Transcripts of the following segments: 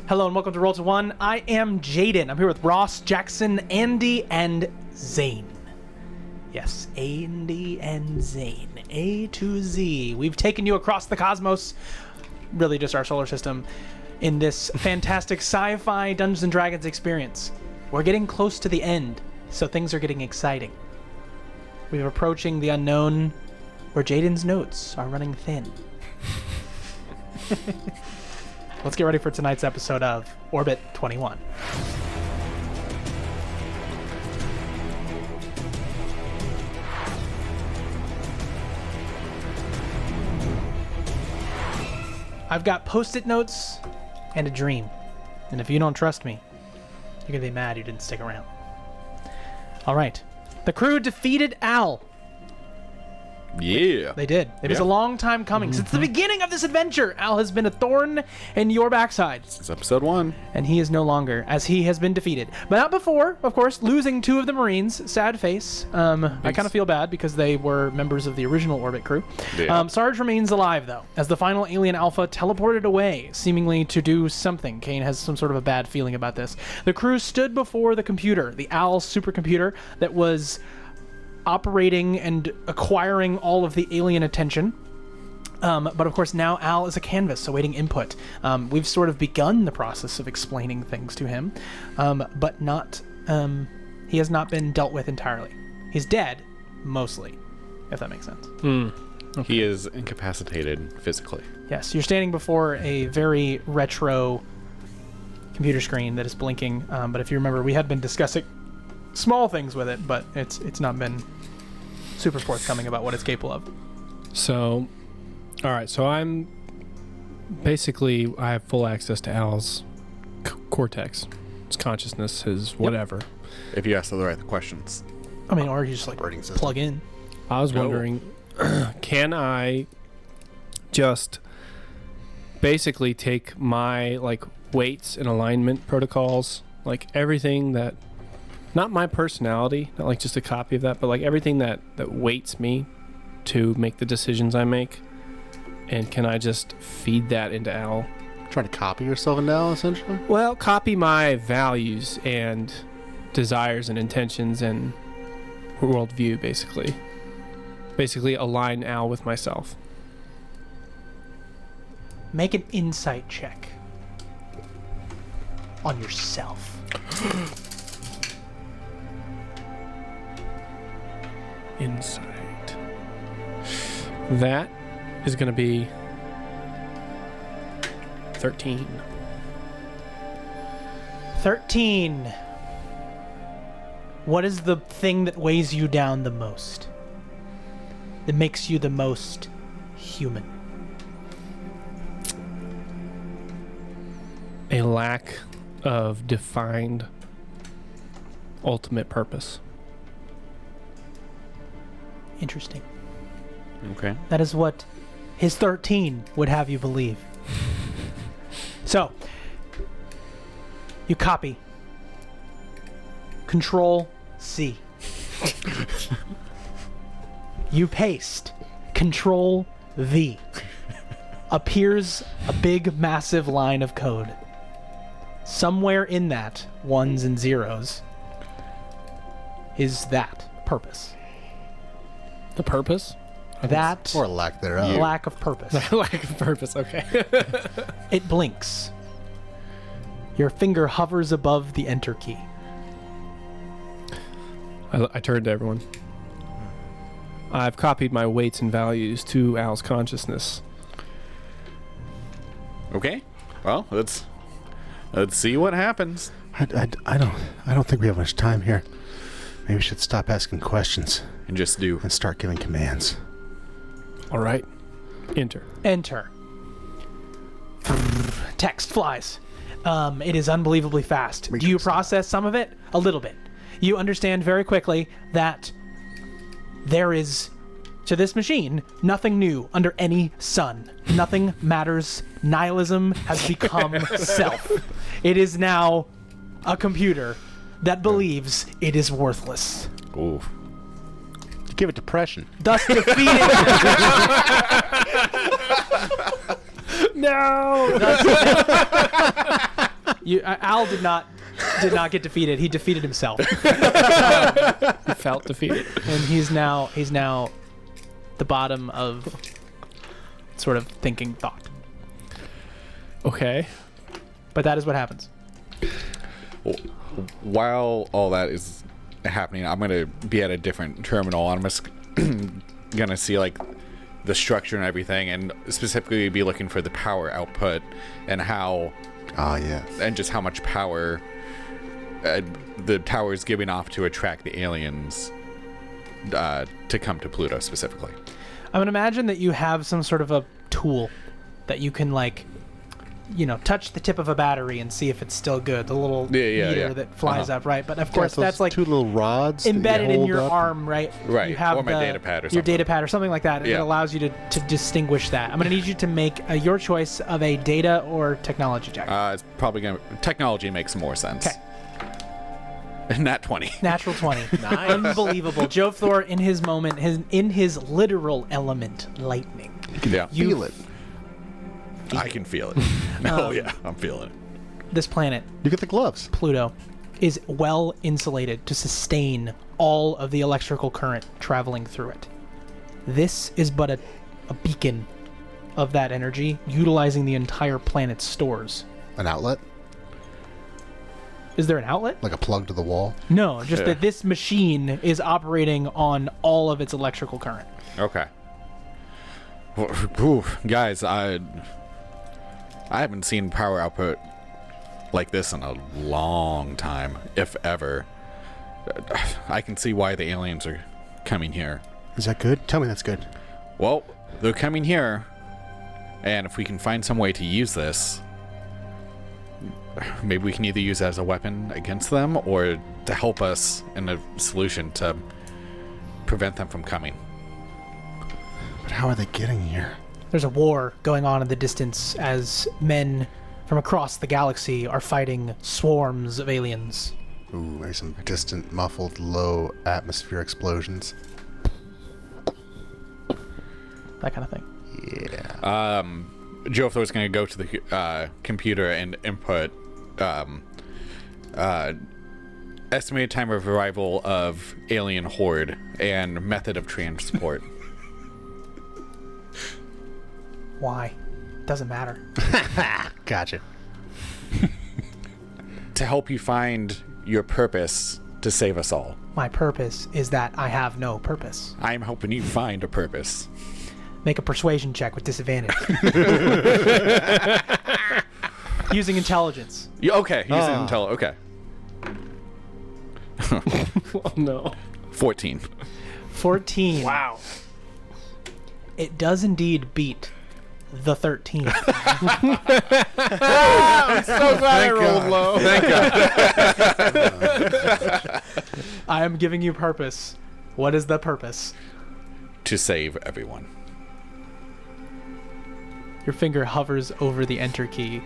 Hello and welcome to Roll to One. I am Jaden. I'm here with Ross, Jackson, Andy, and Zane. Yes, Andy and Zane. A to Z. We've taken you across the cosmos, really just our solar system, in this fantastic sci-fi Dungeons & Dragons experience. We're getting close to the end, so things are getting exciting. We're approaching the unknown, where Jaden's notes are running thin. Let's get ready for tonight's episode of Orbit 21. I've got post-it notes and a dream. And if you don't trust me, you're going to be mad you didn't stick around. All right. The crew defeated Al. Yeah. They did. It was a long time coming. Since the beginning of this adventure, Al has been a thorn in your backside. Since episode 1. And he is no longer, as he has been defeated. But not before, of course, losing 2 of the Marines. Sad face. I kind of feel bad because they were members of the original Orbit crew. Yeah. Sarge remains alive, though, as the final alien alpha teleported away, seemingly to do something. Kane has some sort of a bad feeling about this. The crew stood before the computer, the Al supercomputer that was operating and acquiring all of the alien attention. But of course now Al is a canvas awaiting input. We've sort of begun the process of explaining things to him, but not, he has not been dealt with entirely. He's dead, mostly, if that makes sense. Okay. He is incapacitated physically. Yes, you're standing before a very retro computer screen that is blinking, but if you remember, we had been discussing small things with it, but it's not been super forthcoming about what it's capable of. So, all right. So I have full access to Al's cortex, his consciousness, his whatever. If you ask the right questions. I mean, or you just like plug in. I was wondering, can I just basically take my weights and alignment protocols, everything that, not my personality, not just a copy of that, but everything that weights me to make the decisions I make, and can I just feed that into Al? Trying to copy yourself into Al, essentially? Well, copy my values and desires and intentions and worldview, basically. Basically align Al with myself. Make an insight check on yourself. Insight. That is going to be 13. 13. What is the thing that weighs you down the most? That makes you the most human? A lack of defined ultimate purpose. Interesting. Okay. That is what his 13 would have you believe. So, you copy. Control C. You paste. Control V. Appears a big, massive line of code. Somewhere in that, ones and zeros, is that purpose. The purpose? That Or lack thereof. lack of purpose. Lack of purpose, okay. It blinks. Your finger hovers above the enter key. I turned to everyone. I've copied my weights and values to Al's consciousness. Okay. Well, let's see what happens. I don't think we have much time here. Maybe we should stop asking questions And just do. and start giving commands. All right. Enter. Enter. Text flies. It is unbelievably fast. Do you process some of it? A little bit. You understand very quickly that there is, to this machine, nothing new under any sun. Nothing matters. Nihilism has become self. It is now a computer that believes it is worthless. Ooh. You give it depression. Thus defeating No! Al did not get defeated. He defeated himself, He felt defeated. and he's now the bottom of sort of thinking thought. Okay. But that is what happens. While all that is happening, I'm gonna be at a different terminal. I'm just gonna see like the structure and everything, and specifically be looking for the power output and how, yes. and just how much power the tower is giving off to attract the aliens to come to Pluto specifically. I would imagine that you have some sort of a tool that you can touch the tip of a battery and see if it's still good. The little meter that flies up, right? But of course, that's like 2 little rods embedded in your up. arm, right? Right. You have Or my data pad or your something. data pad or something like that. And it allows you to distinguish that. I'm going to need you to make your choice of a data or technology check. It's probably gonna technology makes more sense. Okay. Nat 20. Natural 20. Nice. Unbelievable. Joe Thor, in his moment, in his literal element, lightning. Yeah. You Feel it. I can feel it. Oh yeah, I'm feeling it. This planet, You get the gloves. Pluto, is well insulated to sustain all of the electrical current traveling through it. This is but a beacon of that energy, utilizing the entire planet's stores. An outlet? Is there an outlet? Like a plug to the wall? No, just that this machine is operating on all of its electrical current. Okay. Ooh, guys, I haven't seen power output like this in a long time, if ever. I can see why the aliens are coming here. Is that good? Tell me that's good. Well, they're coming here, and if we can find some way to use this, maybe we can either use it as a weapon against them or to help us in a solution to prevent them from coming. But how are they getting here? There's a war going on in the distance as men from across the galaxy are fighting swarms of aliens. Ooh, maybe some distant, muffled, low atmosphere explosions. That kind of thing. Yeah. Joe Thor's going to go to the computer and input estimated time of arrival of alien horde and method of transport. Why? Doesn't matter. Gotcha. To help you find your purpose to save us all. My purpose is that I have no purpose. I'm helping you find a purpose. Make a persuasion check with disadvantage. Using intelligence. Okay, using intel. Okay. Oh, no. 14. 14. Wow. It does indeed beat the 13. I'm so glad I rolled low. I am giving you purpose. What is the purpose? To save everyone. Your finger hovers over the enter key.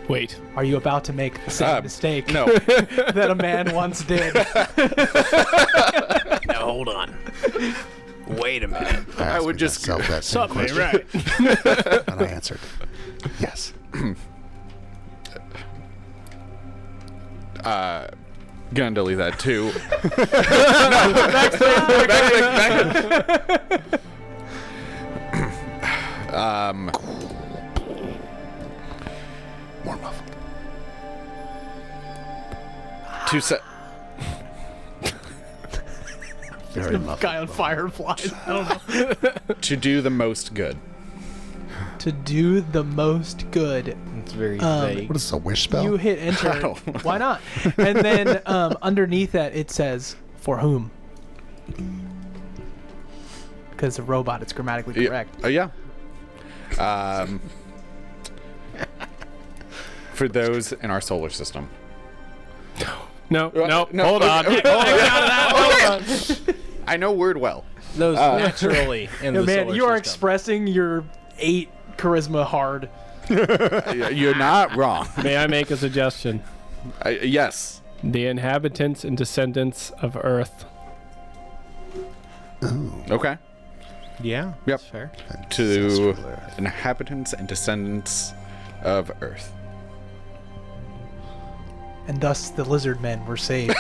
Wait. Are you about to make the same mistake No. that a man once did? No, hold on. Wait a minute. I would just- that same Something question, right. and I answered, yes. Gonna delete that too. More muffled. To set. Very muffled. Guy on fireflies. I don't know. To do the most good. To do the most good. It's very vague. What is this, a wish spell? You hit enter. Why not? And then underneath that it says, for whom? Because it's a robot, it's grammatically correct. Yeah. For those in our solar system. No. no, Hold on. okay. Hold on. I know word well. Those naturally in No, the man, solar you are system. expressing your 8 charisma hard. You're not wrong. May I make a suggestion? Yes. The inhabitants and descendants of Earth. Okay. Yeah. Yep. That's fair. To inhabitants and descendants of Earth. and thus the lizard men were saved.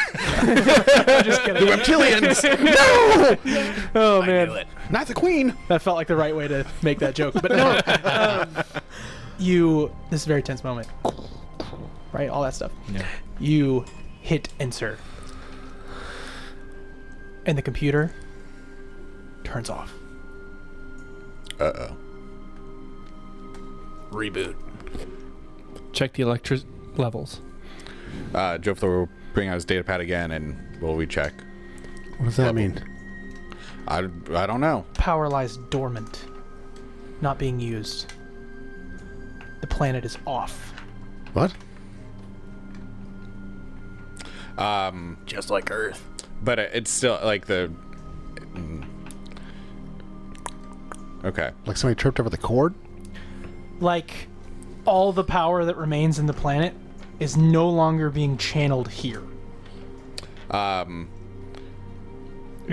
Just kidding. The reptilians! Oh man, Not the queen! that felt like the right way to make that joke. But no, this is a very tense moment, right? All that stuff. Yeah. You hit insert, and the computer turns off. Uh-oh. Reboot. Check the electric levels. Joe Thor will bring out his data pad again, and we'll recheck. What does that mean? I don't know. Power lies dormant, not being used. The planet is off. What? Just like Earth. But it's still like the... Okay. Like somebody tripped over the cord? Like, all the power that remains in the planet is no longer being channeled here. It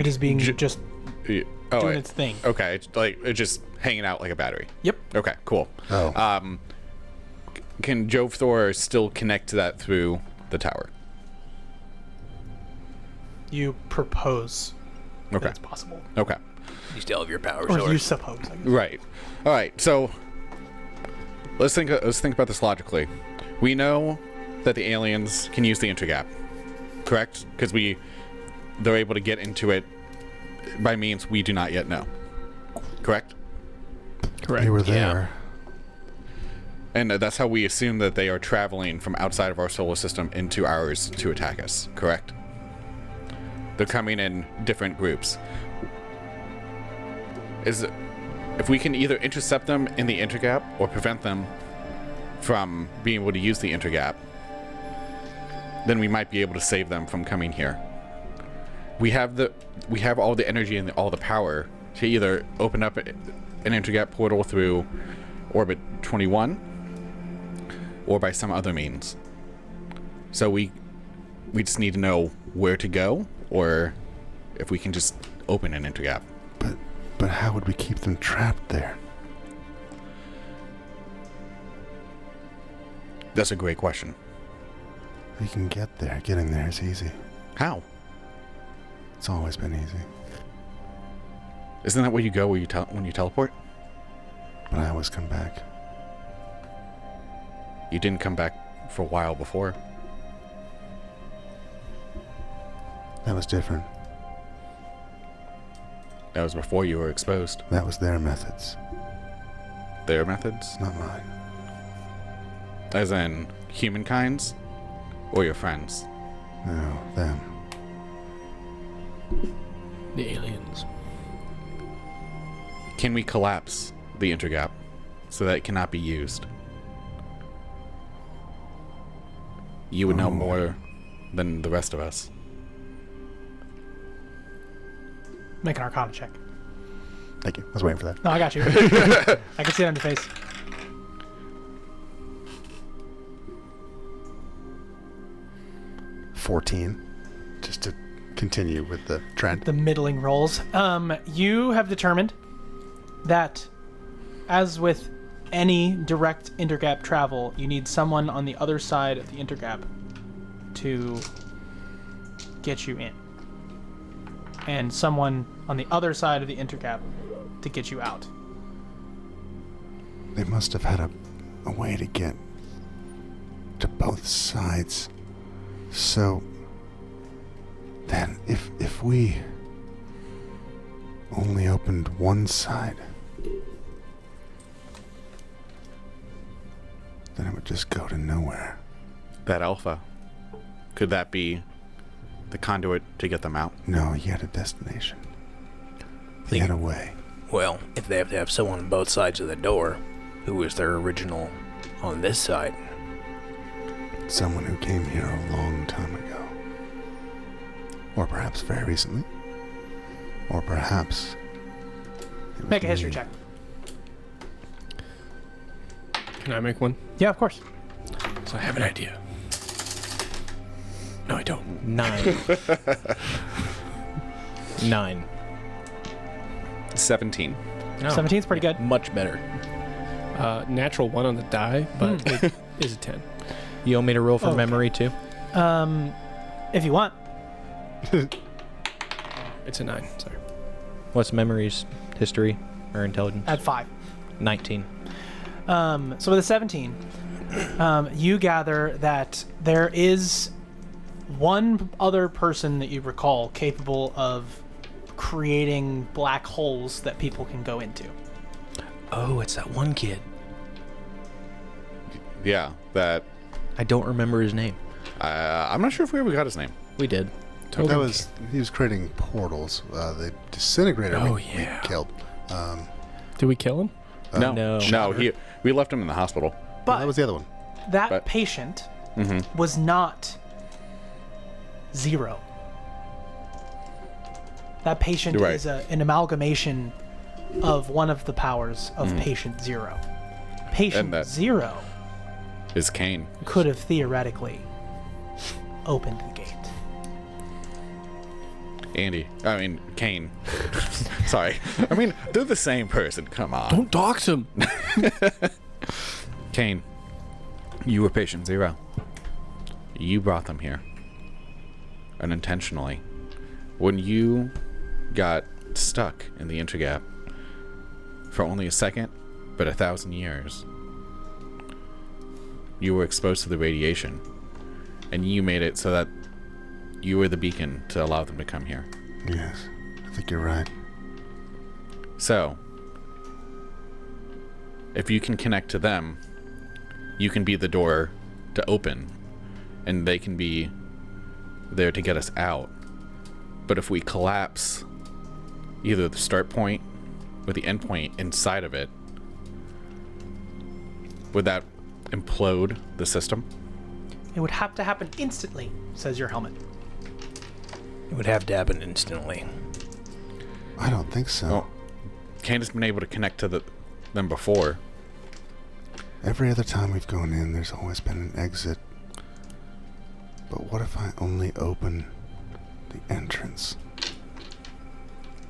is being just doing its thing. Okay, it's just hanging out like a battery. Yep. Okay, cool. Oh. Can Jove Thor still connect to that through the tower? You propose Okay. that's possible. Okay. You still have your power Or source. you suppose, I guess. Right. All right. So let's think about this logically. We know that the aliens can use the intergap, correct? Because they're able to get into it by means we do not yet know. Correct? Correct. They were there. And that's how we assume that they are traveling from outside of our solar system into ours to attack us, correct? They're coming in different groups. If we can either intercept them in the intergap or prevent them from being able to use the intergap, then we might be able to save them from coming here. We have all the energy and all the power to either open up an intergap portal through orbit 21 or by some other means. So we just need to know where to go, or if we can just open an intergap. But how would we keep them trapped there? That's a great question. We can get there. Getting there is easy. How? It's always been easy. Isn't that where you go when you teleport? But I always come back. You didn't come back for a while before. That was different. That was before you were exposed. That was their methods, Their methods? not mine. As in humankind's? Or your friends? No, them. The aliens. Can we collapse the intergap so that it cannot be used? You would know more than the rest of us. Make an Arcana check. Thank you. I was waiting for that. No, I got you. I can see it on your face. 14. Just to continue with the trend. The middling rolls. You have determined that, as with any direct intergap travel, you need someone on the other side of the intergap to get you in, and someone on the other side of the intergap to get you out. They must have had a way to get to both sides. So then if we only opened one side, then it would just go to nowhere. That alpha, could that be the conduit to get them out? No, he had a destination. He had a way. Well, if they have to have someone on both sides of the door, who was their original on this side? Someone who came here a long time ago. Or perhaps very recently. Or perhaps... it was Make a history me. check. Can I make one? Yeah, of course. So I have an idea. No, I don't. 9. 9. 17. No. 17's pretty good. Much better. Natural 1 on the die, but it is a 10. You want me to roll from Okay. memory too? If you want. It's a 9. Sorry. What's memories, history, or intelligence? At 5. 19. So with a 17, you gather that there is one other person that you recall capable of creating black holes that people can go into. Oh, it's that one kid. Yeah, that. I don't remember his name. I'm not sure if we ever got his name. We did. He was creating portals. The disintegrator Oh, we yeah. killed. Did we kill him? No. We left him in the hospital. But that was the other one. that But- patient Mm-hmm. was not Zero. That patient Right. is an amalgamation of one of the powers of patient Zero. Patient And that- Zero Is Kane. could have theoretically opened the gate. Kane. Sorry. I mean, they're the same person. Come on. Don't dox him. Kane, you were patient Zero. You brought them here. Unintentionally. When you got stuck in the intergap for only a second, but 1,000 years, you were exposed to the radiation. And you made it so that you were the beacon to allow them to come here. Yes, I think you're right. So, if you can connect to them, you can be the door to open, and they can be there to get us out. But if we collapse either the start point or the end point inside of it, would that implode the system? It would have to happen instantly, says your helmet. It would have to happen instantly. I don't think so. Well, Candace been able to connect to them before. Every other time we've gone in, there's always been an exit. But what if I only open the entrance?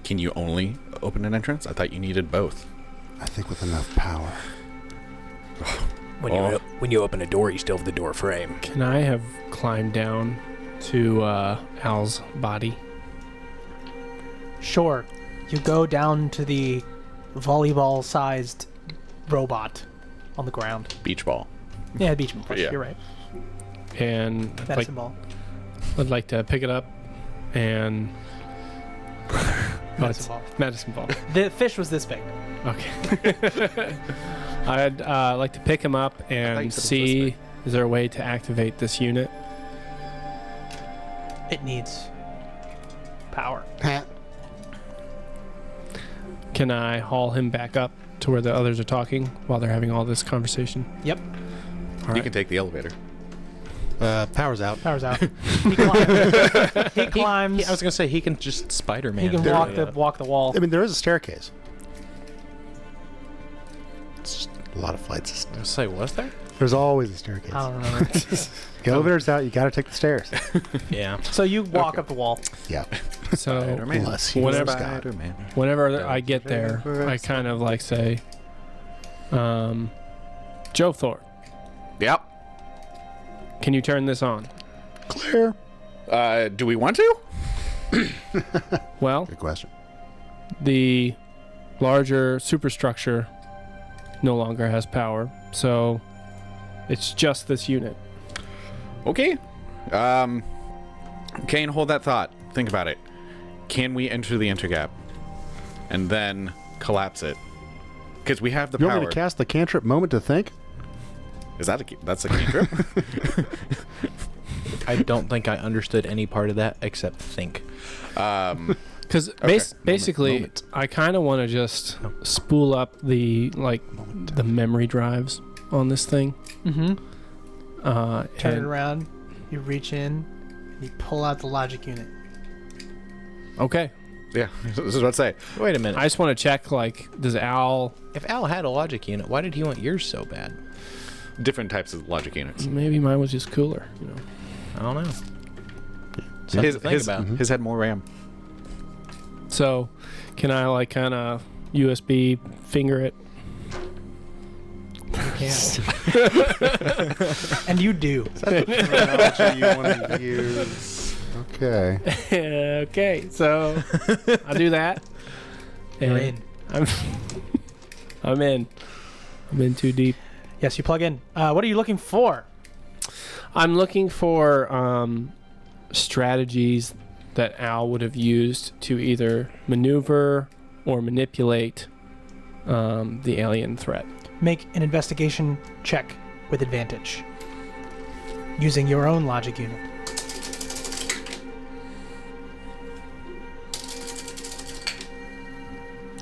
Can you only open an entrance? I thought you needed both. I think with enough power. When you open a door, you still have the door frame. Can I have climbed down to Al's body? Sure, you go down to the volleyball-sized robot on the ground. Beach ball. Yeah, beach ball. Yeah. You're right. And Medicine ball. I'd like to pick it up and Medicine ball. medicine ball. The fish was this big. Okay. I'd like to pick him up you and said it was this see, big. is there a way to activate this unit? It needs power. Can I haul him back up to where the others are talking while they're having all this conversation? Yep. All You right. can take the elevator. Power's out. Power's out. He climbs. He climbs. I was gonna say he can just Spider-Man. He can his walk way the up. walk the wall. I mean, there is a staircase. It's just a lot of flight systems. I was gonna say, was there? There's always a staircase. I don't remember. The elevator's out. You got to take the stairs. Yeah. So you walk up the wall. Yeah. So Unless you whenever- love God. Spider-Man. whenever I get there, I kind of like say, Joe Thorpe, Yep. can you turn this on? Clear. Do we want to? Well, Good question. the larger superstructure no longer has power, so it's just this unit. Okay. Kane, hold that thought. Think about it. Can we enter the intergap and then collapse it? Because we have the You power. want me to cast the cantrip moment to think? Is that that's a cantrip? I don't think I understood any part of that except think. Because Okay. basically, Moment. I kind of want to just spool up the the memory drives on this thing. Mm-hmm. Turn it And- around. You reach in. And you pull out the logic unit. Okay. Yeah, this is what I say. Wait a minute. I just want to check, does Al... If Al had a logic unit, why did he want yours so bad? Different types of logic units. Maybe mine was just cooler, you know. I don't know. Something to think about. His had more RAM. So, can I kind of USB finger it? And you do. Terminology you want to use. Okay. Okay, so I'll do that. You're And in. I'm in. I'm in too deep. Yes, you plug in. What are you looking for? I'm looking for strategies that Al would have used to either maneuver or manipulate the alien threat. Make an investigation check with advantage using your own logic unit.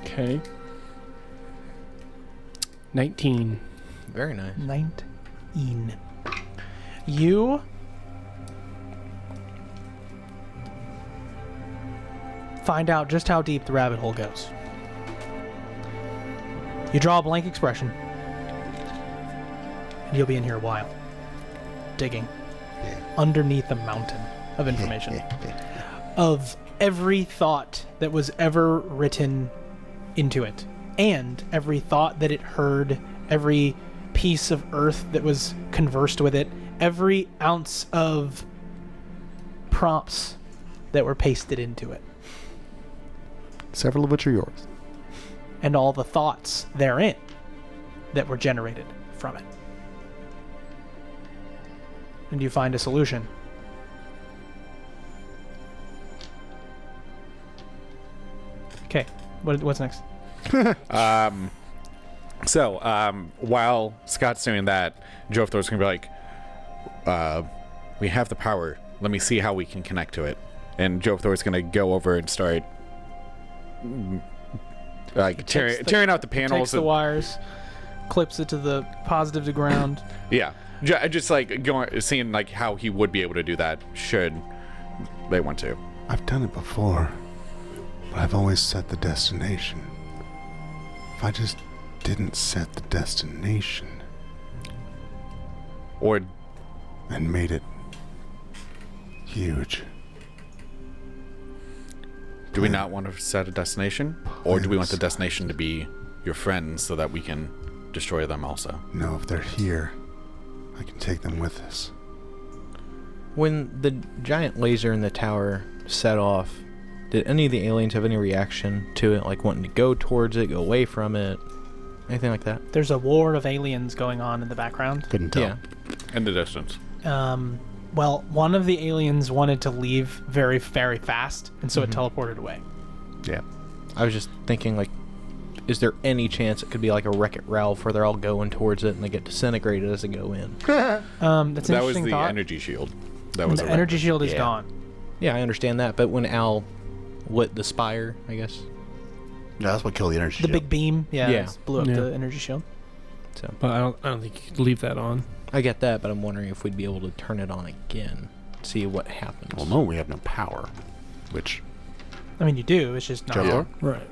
Okay. 19. Very nice. 19. You find out just how deep the rabbit hole goes. You draw a blank expression, and you'll be in here a while, digging underneath a mountain of information, of every thought that was ever written into it, and every thought that it heard, every piece of earth that was conversed with it, every ounce of prompts that were pasted into it, Several of which are yours. and all the thoughts therein that were generated from it. And you find a solution. Okay, what's next? So, while Scott's doing that, Jofthor's gonna be like, we have the power. Let me see how we can connect to it. And Jofthor's gonna go over and start like tearing out the panels. Takes the wires, clips it to the positive to ground. Yeah, just like seeing like how he would be able to do that should they want to. I've done it before, but I've always set the destination. If I just didn't set the destination Or and made it huge. do we not want to set a destination, or do we want the destination to be your friends so that we can destroy them also? No, if they're here, I can take them with us. When the giant laser in the tower set off, did any of the aliens have any reaction to it, like wanting to go towards it, go away from it, anything like that? There's a war of aliens going on in the background. Couldn't tell. Yeah. In the distance. Well, one of the aliens wanted to leave very, very fast, and so it teleported away. Yeah. I was just thinking, like, is there any chance it could be like a Wreck-It Ralph where they're all going towards it and they get disintegrated as they go in? That's an That was interesting the thought. energy shield. That was The a energy reference. shield is Yeah. gone. Yeah, I understand that, but when Al lit the spire, I guess. No, that's what killed the energy. The big beam, Yeah. it blew up Yeah. the energy shield. So But I don't think you could leave that on. I get that, but I'm wondering if we'd be able to turn it on again, see what happens. Well, no, we have no power. Which, I mean, you do. It's just not. Jofthor? Right.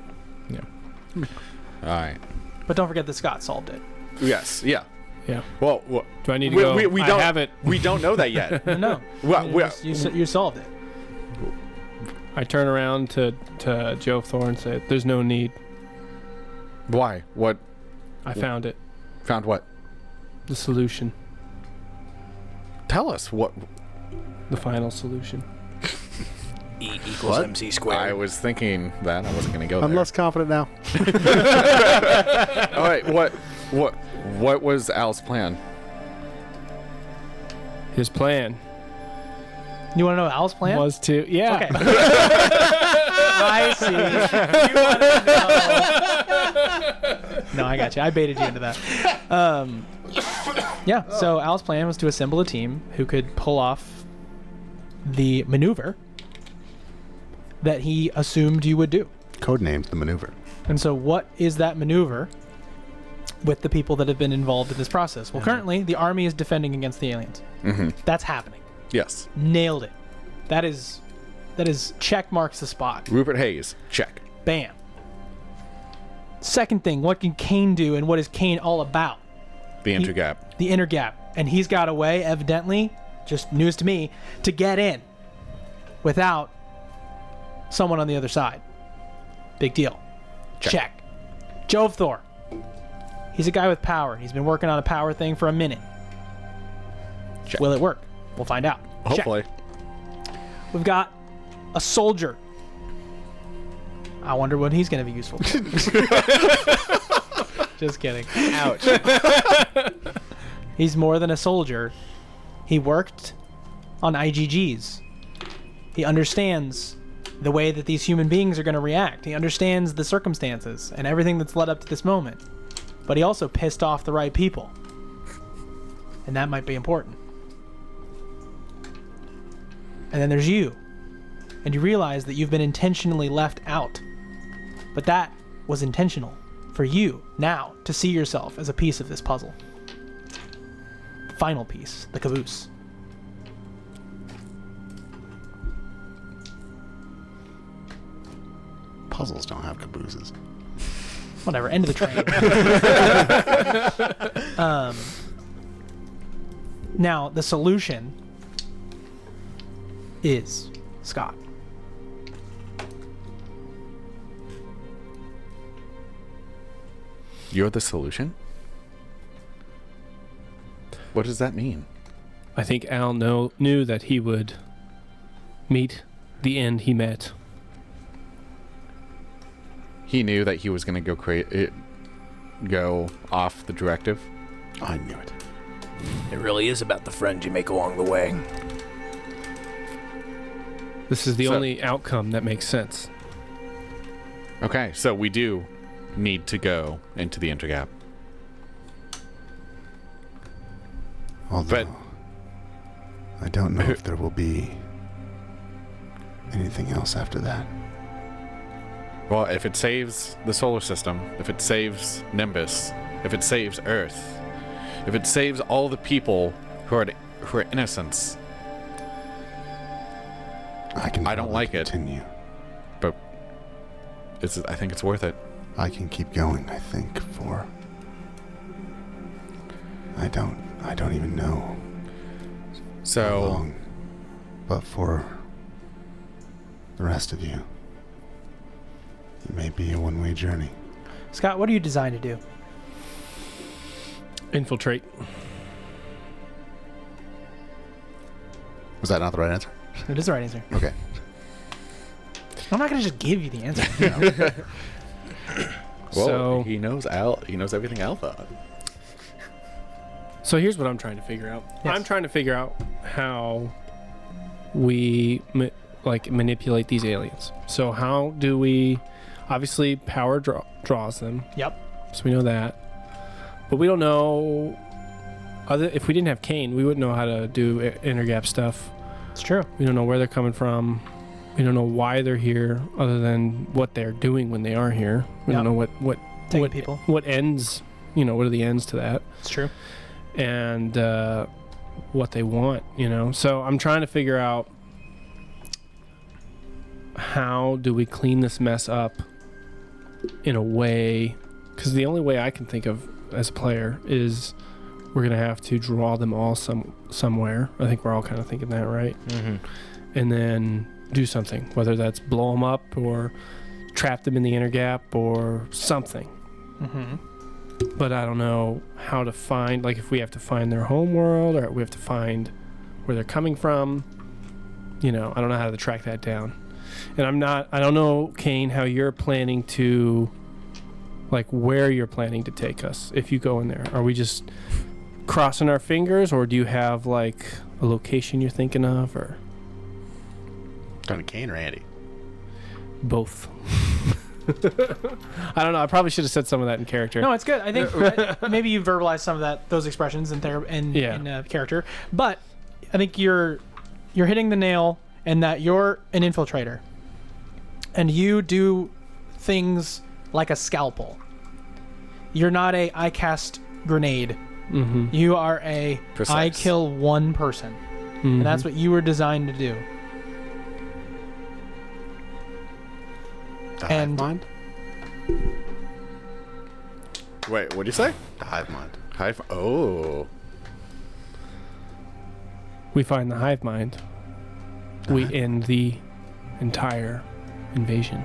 All right. But don't forget that Scott solved it. Yes. Yeah. Yeah. Well, Do I need to go? we I don't have it. We don't know that yet. No, Well, you solved it. I turn around to Joe Thor and say, "There's no need. why? What? I found it. Found what? The solution. Tell us what. The final solution." E equals What? MC squared. I was thinking that I wasn't going to go I'm there. less confident now. All right. What was Al's plan? His plan You want to know Al's plan? was to Okay. I see. You want to know. No, I got you. I baited you into that. Yeah, so Al's plan was to assemble a team who could pull off the maneuver that he assumed you would do. Codenamed the maneuver. And so what is that maneuver with the people that have been involved in this process? Well, currently, the army is defending against the aliens. Mm-hmm. That's happening. Yes. Nailed it. That is check marks the spot. Rupert Hayes. Check. Bam. Second thing, what can Kane do, and what is Kane all about? The intergap. The inner gap. And he's got a way, evidently, just news to me, to get in without someone on the other side. Big deal. Check. Jofthor. He's a guy with power. He's been working on a power thing for a minute. Check. Will it work? We'll find out. Check. Hopefully. We've got a soldier. I wonder what he's going to be useful for. Just kidding. Ouch. He's more than a soldier. He worked on IGGs. He understands the way that these human beings are going to react. He understands the circumstances and everything that's led up to this moment. But he also pissed off the right people. And that might be important. And then there's you. And you realize that you've been intentionally left out. But that was intentional for you now to see yourself as a piece of this puzzle. The final piece, the caboose. Puzzles don't have cabooses. Whatever, end of the train. Now, the solution is Scott. You're the solution? What does that mean? I think Al knew that he would meet the end he met. He knew that he was going to go off the directive. I knew it. It really is about the friends you make along the way. This is the So- only outcome that makes sense. Okay, so we do need to go into the intergap. Although, But- I don't know if there will be anything else after that. Well, if it saves the solar system, if it saves Nimbus, if it saves Earth, if it saves all the people who are innocents, I can. I don't probably like it. continue. but I think it's worth it. I can keep going. I think for. I don't even know how So, long, but for the rest of you, it may be a one-way journey. Scott, what are you designed to do? Infiltrate. Was that not the right answer? It is the right answer. Okay. I'm not going to just give you the answer. well, So- he knows everything Al thought. So here's what I'm trying to figure out. Yes. I'm trying to figure out how we manipulate these aliens. So how do we? Obviously, power draws them, Yep. so we know that. But we don't know. If we didn't have Kane, we wouldn't know how to do intergap stuff. It's true. We don't know where they're coming from. We don't know why they're here, other than what they're doing when they are here. We Yep. don't know what Taking people. what ends. What are the ends to that? It's true. And what they want, So I'm trying to figure out how do we clean this mess up in a way, because the only way I can think of as a player is we're going to have to draw them all somewhere. I think we're all kind of thinking that, right? Mm-hmm. And then do something, whether that's blow them up or trap them in the intergap or something. Mm-hmm. But I don't know how to find, if we have to find their home world or we have to find where they're coming from. I don't know how to track that down. And I don't know, Kane, how you're planning to, where you're planning to take us if you go in there. Are we just crossing our fingers, or do you have, a location you're thinking of, or Going to Kane or Andy? both? I don't know. I probably should have said some of that in character. No, it's good. I think maybe you verbalized some of those expressions in character, but I think you're hitting the nail, and that you're an infiltrator, and you do things like a scalpel. You're not I cast grenade. Mm-hmm. You are I Precise. kill one person, and that's what you were designed to do. The hive And- mind? Wait, what'd you say? The hive mind. Oh. we find the hive mind. We end the entire invasion.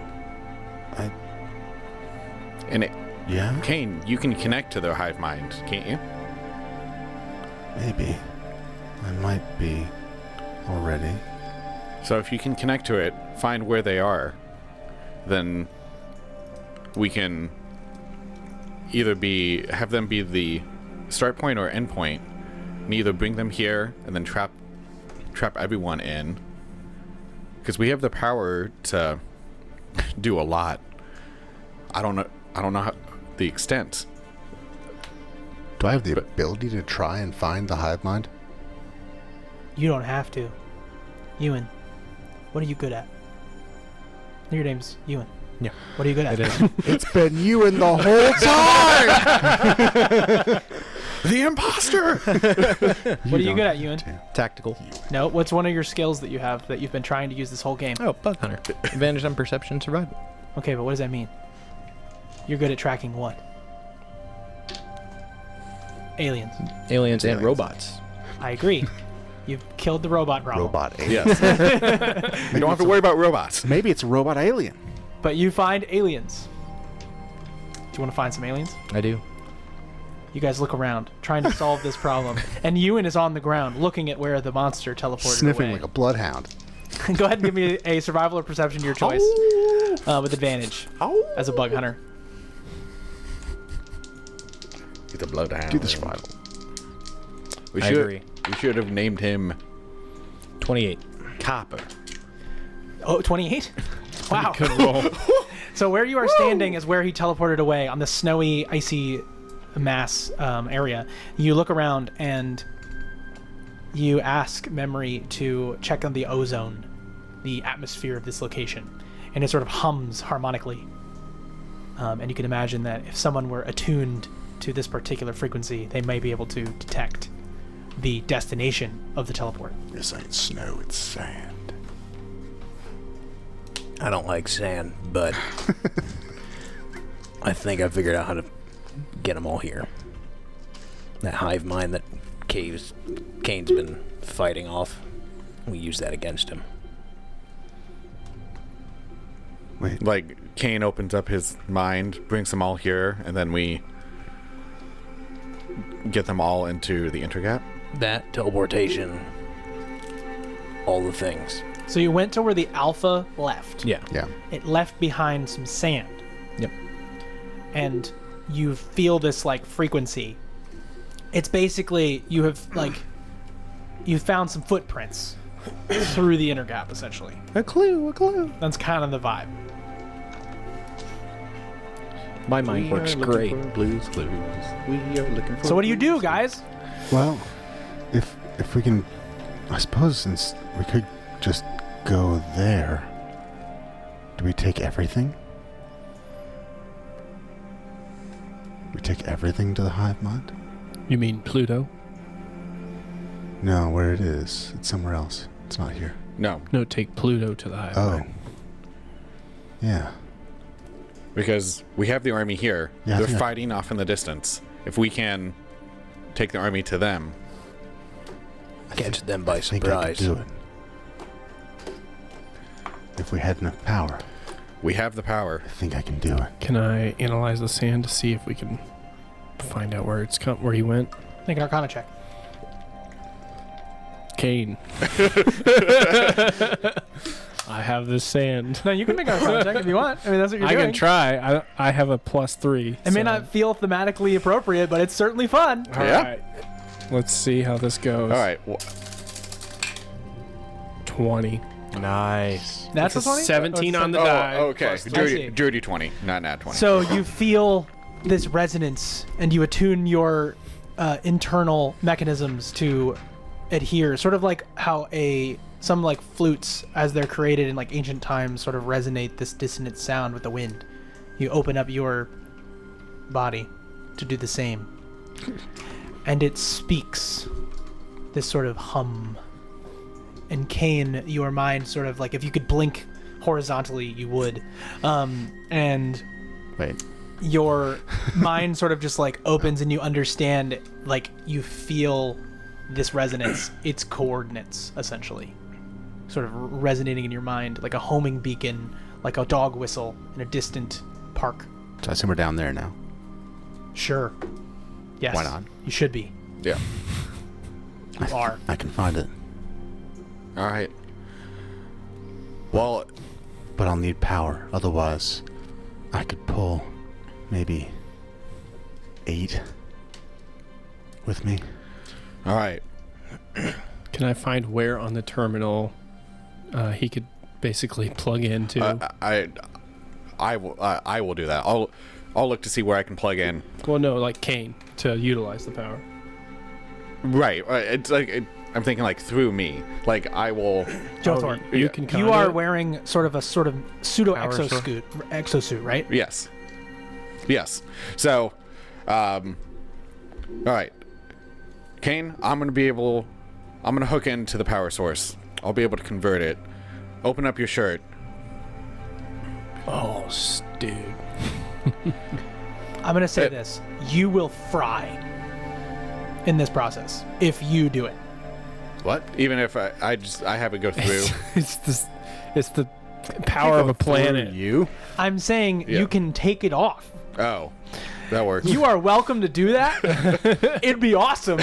And Yeah? Kane, you can connect to their hive mind, can't you? Maybe. I might be already. So if you can connect to it, find where they are, then we can either have them be the start point or end point, and either bring them here and then trap everyone in, because we have the power to do a lot. I don't know how, the extent. Do I have the ability to try and find the hive mind? You don't have to. Ewan, what are you good at? Your name's Ewan. Yeah. What are you good at? It is. It's been you in the whole time! The imposter! What are you good at, Ewan? Tactical. No, what's one of your skills that you have that you've been trying to use this whole game? Oh, bug hunter. Advantage on perception, survival. Okay, but what does that mean? You're good at tracking what? Aliens. Aliens and Aliens. robots. I agree. You've killed the robot problem. Robot alien. Yes. You don't have to worry about robots. Maybe it's a robot alien. But you find aliens. Do you want to find some aliens? I do. You guys look around, trying to solve this problem. And Ewan is on the ground, looking at where the monster teleported Sniffing away. like a bloodhound. Go ahead and give me a survival or perception, your choice, with advantage as a bug hunter. He's a bloodhound. Do the survival. I agree. We should have named him 28. Copper. Oh, 28? Wow. Good roll. So where you are standing is where he teleported away on the snowy, icy mass area. You look around and you ask memory to check on the ozone, the atmosphere of this location, and it sort of hums harmonically. And you can imagine that if someone were attuned to this particular frequency, they may be able to detect the destination of the teleport. This ain't snow, it's sand. I don't like sand, but I think I figured out how to get them all here. That hive mind that Kane's been fighting off, we use that against him. Wait, Like, Kane opens up his mind, brings them all here, and then we get them all into the intergap. That, teleportation, all the things. So you went to where the Alpha left. Yeah. yeah. It left behind some sand. Yep. And you feel this like frequency. It's basically you found some footprints through the intergap essentially. A clue. That's kind of the vibe. My mind works great. Blues clues. We are looking for. So what do you do, guys? Well, if we can, I suppose since we could just go there, do we take everything? We take everything to the hive mind? You mean Pluto? No, where it is. It's somewhere else. It's not here. No, No, take Pluto to the hive Oh. mind. Yeah. because we have the army here. Yeah, I They're think I- fighting off in the distance. If we can take the army to them, Catch them by I think I could surprise. do it. If we had enough power, we have the power. I think I can do it. Can I analyze the sand to see if we can find out where where he went? Make an Arcana check. Kane. I have this sand. No, you can make an Arcana check if you want. I mean, that's what you're I doing. can try. I have a +3. It may not feel thematically appropriate, but it's certainly fun. All Yeah. right. Let's see how this goes. All right. 20. Nice. That's a 20? 17 on the Oh, die. okay. plus three. Dirty 20, not nat 20. So you feel this resonance, and you attune your internal mechanisms to adhere, sort of like how some like flutes, as they're created in like ancient times, sort of resonate this dissonant sound with the wind. You open up your body to do the same, and it speaks this sort of hum. And Kane, your mind sort of like, if you could blink horizontally, you would, and Wait. your mind sort of just like opens and you understand, like you feel this resonance, its coordinates essentially sort of resonating in your mind like a homing beacon, like a dog whistle in a distant park. So I assume we're down there now. Sure. Yes. Why not? You should be. Yeah. You are. I can find it, All right. Well, but I'll need power. Otherwise, I could pull maybe 8 with me. all right. Can I find where on the terminal he could basically plug into? I will do that. I'll look to see where I can plug in. Well, no, like Kane to utilize the power. Right. It's like I'm thinking like through me. Like I will. Joe Oh, Thorne, you can you are conduit? wearing sort of pseudo Power exosuit, right? Yes. Yes. So, all right. Kane, I'm gonna hook into the power source. I'll be able to convert it. Open up your shirt. Oh, dude. I'm going to say this. You will fry in this process if you do it. What? Even if I have it go through. It's the power of a planet. You? I'm saying Yeah. you can take it off. Oh, that works. You are welcome to do that. It'd be awesome.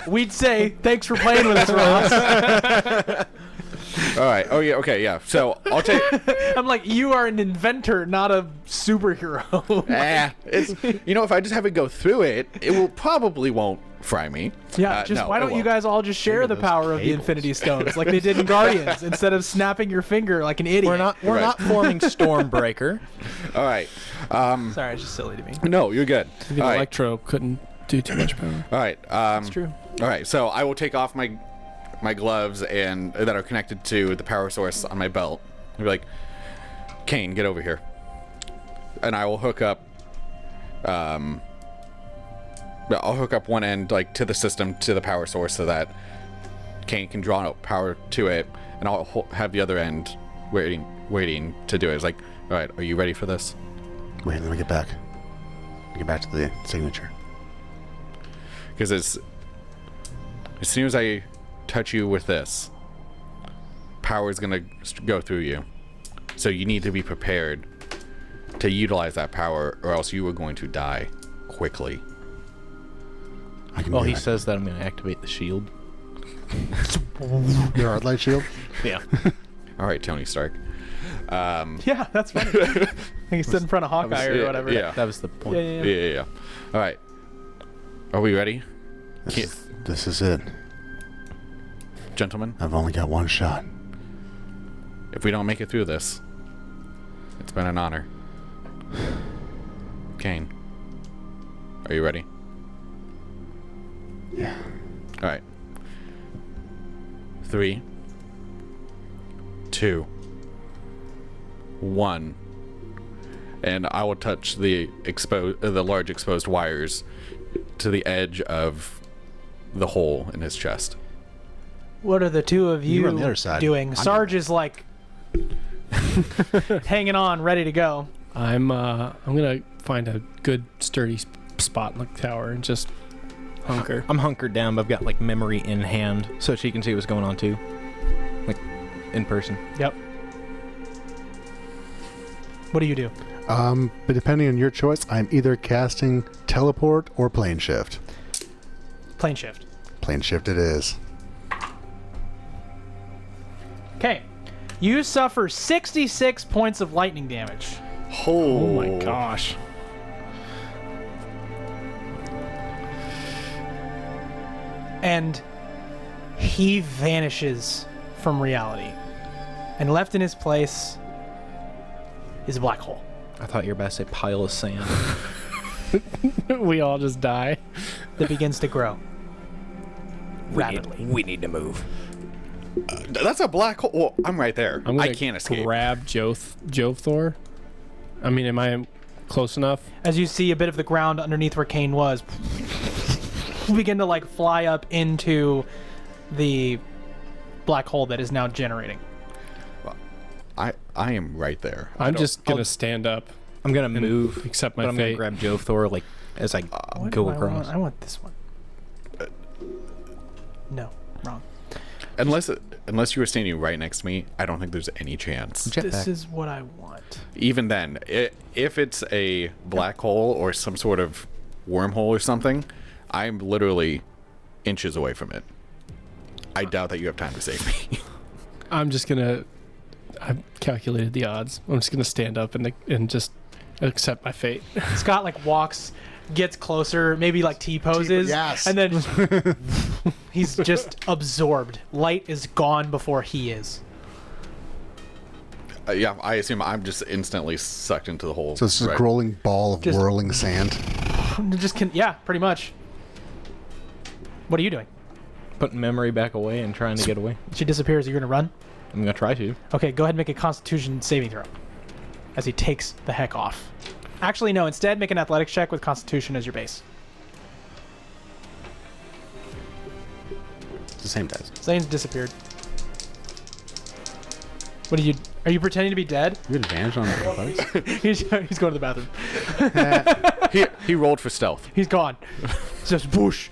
We'd say, thanks for playing with us, Ross. All right. Oh yeah. Okay. Yeah. So I'll take. I'm like, you are an inventor, not a superhero. It's if I just have it go through it, it will probably won't fry me. Yeah, No, why it don't you won't. guys all just share the those power of the cables. Infinity Stones like they did in Guardians instead of snapping your finger like an idiot? We're Right. not forming Stormbreaker. All right. Sorry, it's just silly to me. No, you're good. Even All right. Electro couldn't do too much power. All right. It's true. All right. So I will take off my gloves and that are connected to the power source on my belt. I'll be like, Kane, get over here, and I will hook up. I'll hook up one end like to the system to the power source so that Kane can draw out power to it, and I'll have the other end waiting to do it. It's like, all right, are you ready for this? Wait, let me get back. Get back to the signature. Because as soon as I touch you with this, power is gonna go through you. So you need to be prepared to utilize that power, or else you are going to die quickly. I can Well, do he that. says that I'm going to activate the shield. Your art light shield? Yeah. All right, Tony Stark. Yeah, that's funny. I think he stood in front of Hawkeye or whatever. Yeah. That was the point. Yeah. All right. Are we ready, This is it. gentlemen? I've only got one shot. If we don't make it through this, it's been an honor. Kane, are you ready? Yeah. All right. 3, 2, 1, and I will touch the large exposed wires to the edge of the hole in his chest. What are the two of you You're on the other side. doing? I'm- Sarge is like hanging on, ready to go. I'm gonna find a good sturdy spot in the tower and just hunker. I'm hunkered down, but I've got like memory in hand so she can see what's going on too. Like in person. Yep. What do you do? But depending on your choice, I'm either casting teleport or plane shift. Plane shift. Plane shift it is. Okay. You suffer 66 points of lightning damage. Oh my gosh. And he vanishes from reality. And left in his place is a black hole. I thought you were about to say pile of sand. We all just die. That begins to grow rapidly. We need to move. That's a black hole. Well, I'm right there. I'm gonna I can't escape. grab Thor. I mean, am I close enough? As you see a bit of the ground underneath where Kane was begin to like fly up into the black hole that is now generating. I am right there. I'm just gonna stand up, I'm gonna and move, accept but my I'm gonna fate. grab Joe Thor like as I What go do I across. want? I want this one. No, wrong. Unless you were standing right next to me, I don't think there's any chance. This Jetpack. is what I want. Even then, if it's a black hole or some sort of wormhole or something, I'm literally inches away from it. I doubt that you have time to save me. I've calculated the odds. I'm just gonna stand up and just accept my fate. Scott like walks, gets closer, maybe like T-poses, Yes. and then he's just absorbed. Light is gone before he is. Yeah, I assume I'm just instantly sucked into the hole. So it's a right? rolling ball of Just- whirling sand. Yeah, pretty much. What are you doing? Putting memory back away and trying to get away. She disappears. Are you gonna run? I'm gonna try to. Okay, go ahead and make a Constitution saving throw. As he takes the heck off. Actually, no. Instead, make an athletics check with Constitution as your base. It's the same dice. Zane's disappeared. What are you pretending to be dead? You have advantage on athletics? he's going to the bathroom. He rolled for stealth. He's gone. Just whoosh.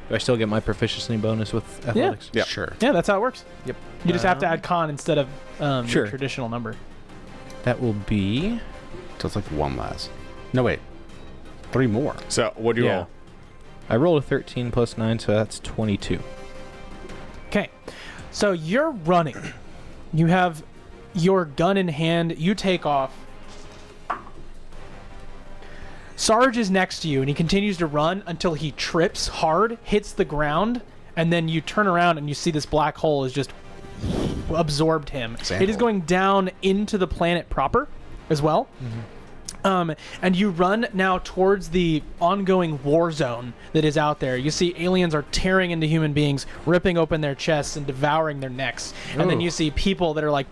Do I still get my proficiency bonus with athletics? Yeah. Sure. Yeah, that's how it works. Yep. You just have to add con instead of Sure. your traditional number. That will be. So it's like one less. No, wait. 3 more. So what do you Yeah. roll? I rolled a 13 plus 9, so that's 22. Okay, so you're running. You have your gun in hand. You take off. Sarge is next to you, and he continues to run until he trips hard, hits the ground, and then you turn around and you see this black hole has just absorbed him. Sand It is hole. going down into the planet proper as well. And you run now towards the ongoing war zone that is out there. You see aliens are tearing into human beings, ripping open their chests and devouring their necks. And then you see people that are like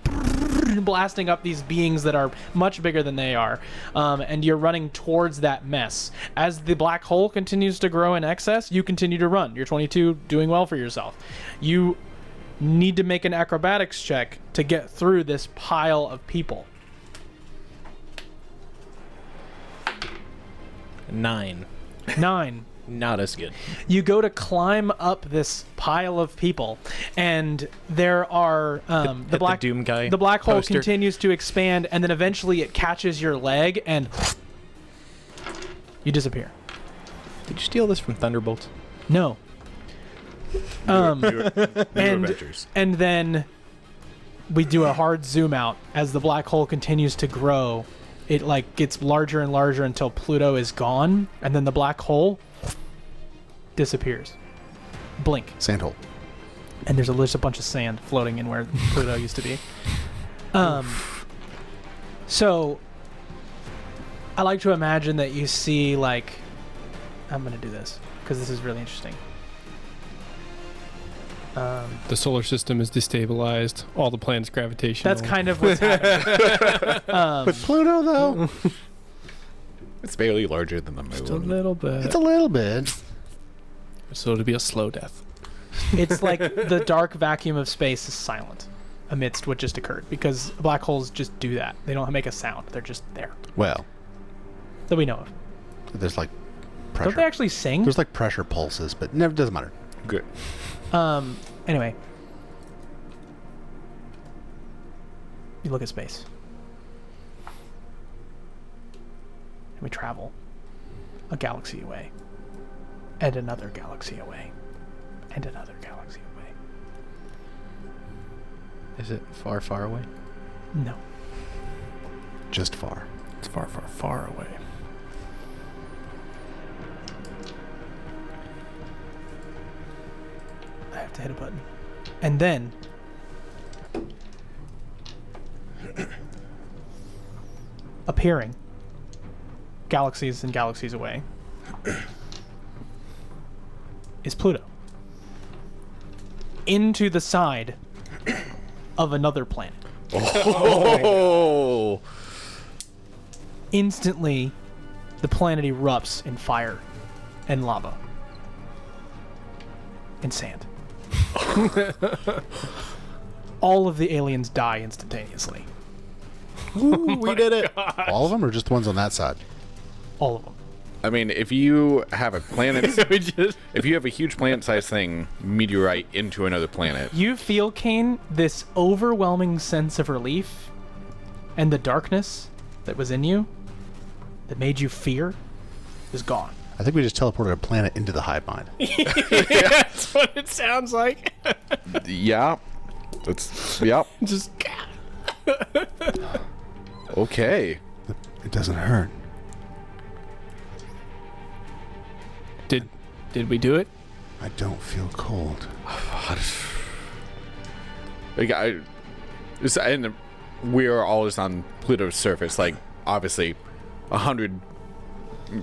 blasting up these beings that are much bigger than they are. And you're running towards that mess. As the black hole continues to grow in excess, you continue to run. You're 22, doing well for yourself. You need to make an acrobatics check to get through this pile of people. 9. 9. Not as good. You go to climb up this pile of people, and there are Hit the Doom guy The black hole poster. continues to expand, and then eventually it catches your leg, and you disappear. Did you steal this from Thunderbolts? No. New and adventures. and then we do a hard zoom out as the black hole continues to grow. It like gets larger and larger until Pluto is gone, and then the black hole disappears. Blink. Sandhole. And there's just a bunch of sand floating in where Pluto used to be. So I like to imagine that you see like, I'm gonna do this because this is really interesting. The solar system is destabilized. All the planets gravitational. That's kind of what's happening. But Pluto, though, It's barely larger than the moon. just a little bit. it's a little bit. So it'll be a slow death. It's like the dark vacuum of space is silent amidst what just occurred because black holes just do that. They don't make a sound. They're just there Well, that we know of. there's like Don't pressure. they actually sing? There's like pressure pulses, but never doesn't matter. Good. Anyway. You look at space. And we travel a galaxy away. And another galaxy away. And another galaxy away. Is it far, far away? No. Just far. It's far, far, far away. I have to hit a button. And then appearing galaxies and galaxies away is Pluto. Into the side of another planet. Oh. Instantly, the planet erupts in fire and lava and sand. All of the aliens die instantaneously. Ooh, we did it. All of them, or just the ones on that side? All of them. I mean, if you have a planet, We just if you have a huge planet-sized thing meteorite into another planet, You feel, Kane, this overwhelming sense of relief and the darkness that was in you that made you fear is gone. I think we just teleported a planet into the hive mind. That's what it sounds like. Yeah. Yep. Just Okay. It doesn't hurt. did we do it? I don't feel cold. And we are always on Pluto's surface, like obviously 100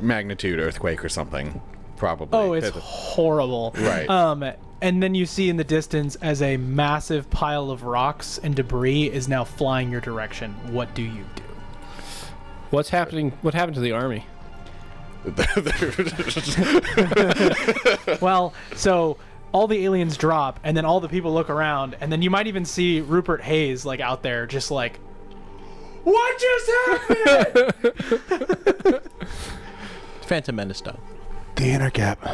magnitude earthquake or something, probably. Oh, it's horrible. Right. And then you see in the distance as a massive pile of rocks and debris is now flying your direction. What do you do? What's happening? What happened to the army? Well, so all the aliens drop, and then all the people look around, and then you might even see Rupert Hayes like out there, just like, what just happened? Phantom Menace style. The inner gap.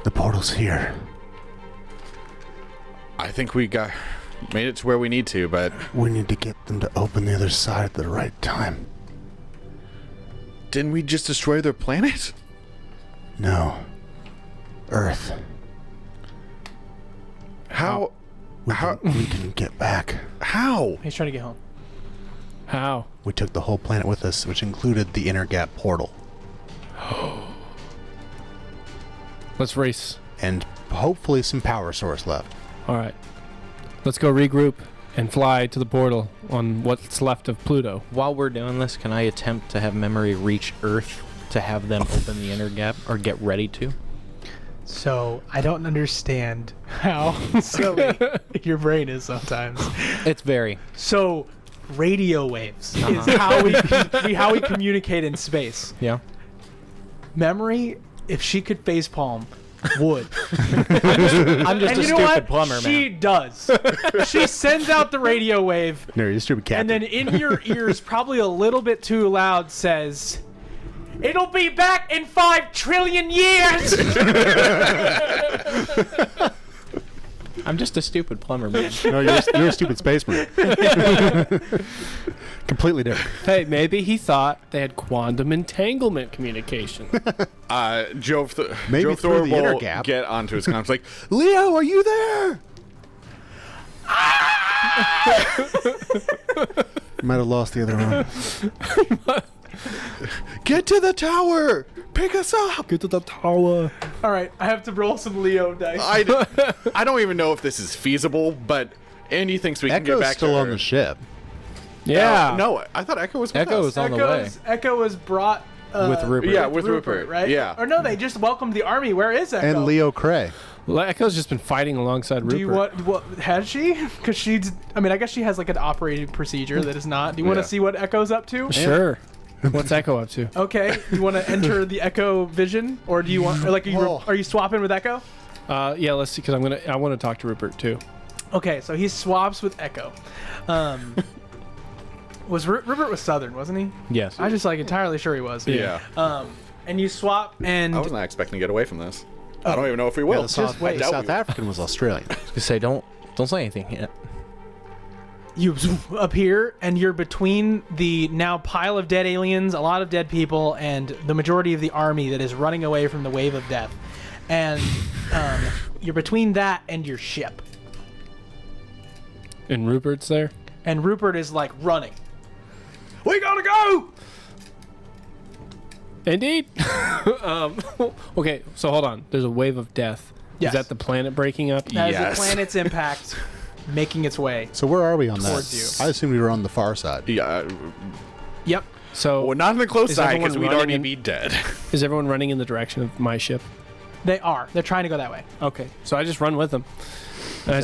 The portal's here. I think we made it to where we need to, but We need to get them to open the other side at the right time. didn't we just destroy their planet? No. Earth. How? We can get back. How? He's trying to get home. How? We took the whole planet with us, which included the inner gap portal. Let's race. And hopefully some power source left. All right. Let's go regroup and fly to the portal on what's left of Pluto. While we're doing this, can I attempt to have memory reach Earth to have them open the inner gap or get ready to? So I don't understand how silly your brain is sometimes. It's very. So radio waves is how we communicate in space. Yeah. Memory, if she could facepalm, would. I'm just And a you know stupid what? plumber, She man. does. She sends out the radio wave, No, you're a stupid cat. and then in your ears, probably a little bit too loud, says, "It'll be back in 5 trillion years." I'm just a stupid plumber, man. No, you're a stupid spaceman. Completely different. Hey, maybe he thought they had quantum entanglement communication. Joe Maybe Joe through Thor the inner will gap. get onto his comms like, Leo, are you there? Might have lost the other one. Get to the tower. Pick us up. Get to the tower. All right, I have to roll some Leo dice. I don't even know if this is feasible, but Andy thinks we can get Echo's back still to on Earth. the ship. Yeah. No, I thought Echo was with Echo us. was on the way. Echo was brought With Rupert. Yeah, with Rupert, right? yeah. Or no, they just welcomed the army. Where is Echo? And Leo Cray. Well, Echo's just been fighting alongside Rupert. Do you want? What has she? Because she's. I mean, I guess she has like an operating procedure that is not. Do you want to Yeah. see what Echo's up to? Sure. What's Echo up to? Okay. You want to enter the Echo vision, or do you want? Or like, are you swapping with Echo? Yeah, let's see, because I want to talk to Rupert too. Okay, so he swaps with Echo. Rupert was Southern, wasn't he? Yes. I just like entirely sure he was. Yeah. And you swap, and I was not expecting to get away from this. I don't even know if we will. The South, wait. the I doubt South we will. African was Australian. to say don't say anything yet. you appear, and you're between the now pile of dead aliens, a lot of dead people, and the majority of the army that is running away from the wave of death. And you're between that and your ship. And Rupert's there? And Rupert is like running. We gotta go! Indeed. Okay, so hold on. There's a wave of death. Yes. Is that the planet breaking up? That is Yes. the planet's impact making its way. So where are we on that? Towards you. I assumed we were on the far side. Yeah. Yep. So Well, not on the close Is side everyone because we'd running already in- be dead. is everyone running in the direction of my ship? They are. They're trying to go that way. Okay, so I just run with them. And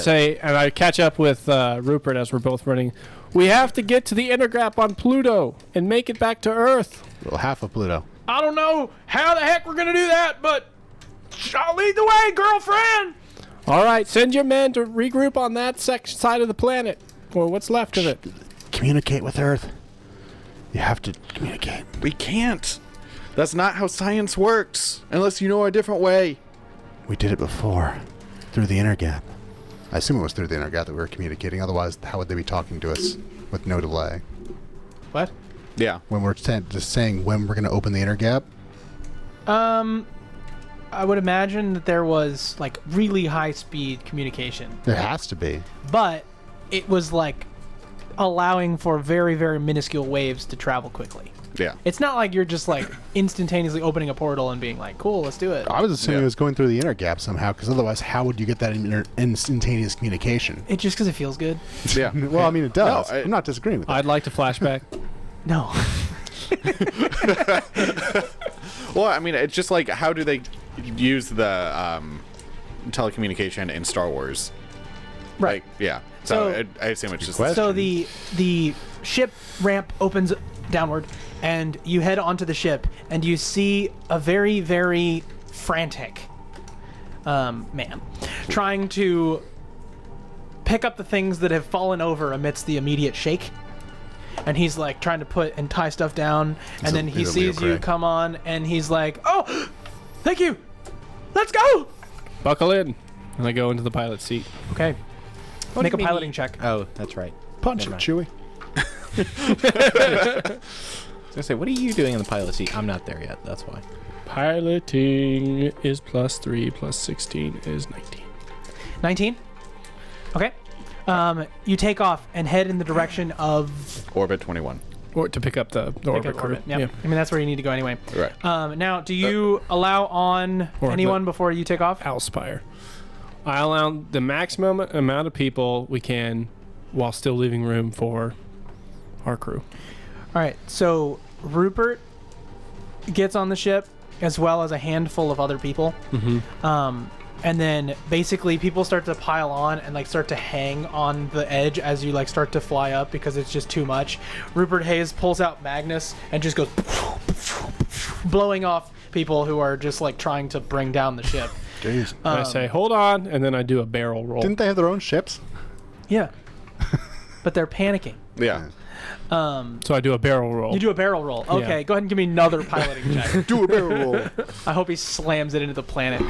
I catch up with Rupert as we're both running. We have to get to the inner gap on Pluto and make it back to Earth. Well, half of Pluto. I don't know how the heck we're gonna do that, but I'll lead the way, girlfriend! All right, send your men to regroup on that side of the planet, or what's left of it. Communicate with Earth. You have to communicate. We can't. That's not how science works. Unless you know a different way. We did it before. Through the inner gap. I assume it was through the inner gap that we were communicating. Otherwise, how would they be talking to us with no delay? What? Yeah. When we're just saying when we're going to open the inner gap? I would imagine that there was like really high speed communication, There has to be. but it was like allowing for very, very minuscule waves to travel quickly. Yeah. It's not like you're just like instantaneously opening a portal and being like, cool, let's do it. I was assuming Yeah. it was going through the inner gap somehow, because otherwise, how would you get that instantaneous communication? It just because it feels good. Yeah. Well, I mean, it does. No, I'm not disagreeing with that. I'd like to flashback. No. Well, I mean, it's just like, how do they use the telecommunication in Star Wars? Right. Like, yeah. So, So- I assume it's just question. So the ship ramp opens downward, and you head onto the ship, and you see a very, very frantic man trying to pick up the things that have fallen over amidst the immediate shake. And he's like trying to put and tie stuff down, and then he he's a Leo sees you Cray. come on, and he's like, "Oh, thank you. Let's go." Buckle in. And I go into the pilot seat. Okay. What Make do a you mean piloting you- check. Oh, that's right. Punch Never it, mind. Chewie. I was gonna say, what are you doing in the pilot seat? I'm not there yet. That's why. Piloting is +3 plus 16 is 19. 19. Okay. You take off and head in the direction of Orbit 21. Or to pick up the orbit crew. orbit. Yep. I mean, that's where you need to go anyway. Right. Now, do you allow on Or anyone before you take off? Alspire. I allow the maximum amount of people we can while still leaving room for our crew. All right. So Rupert gets on the ship as well as a handful of other people. Mm-hmm. And then basically people start to pile on and like start to hang on the edge as you like start to fly up because it's just too much. Rupert Hayes pulls out Magnus and just goes blowing off people who are just like trying to bring down the ship. Jeez. I say, hold on, and then I do a barrel roll. Didn't they have their own ships? Yeah. But they're panicking. Yeah. So I do a barrel roll. You do a barrel roll. Okay, Yeah. go ahead and give me another piloting check. Do a barrel roll. I hope he slams it into the planet.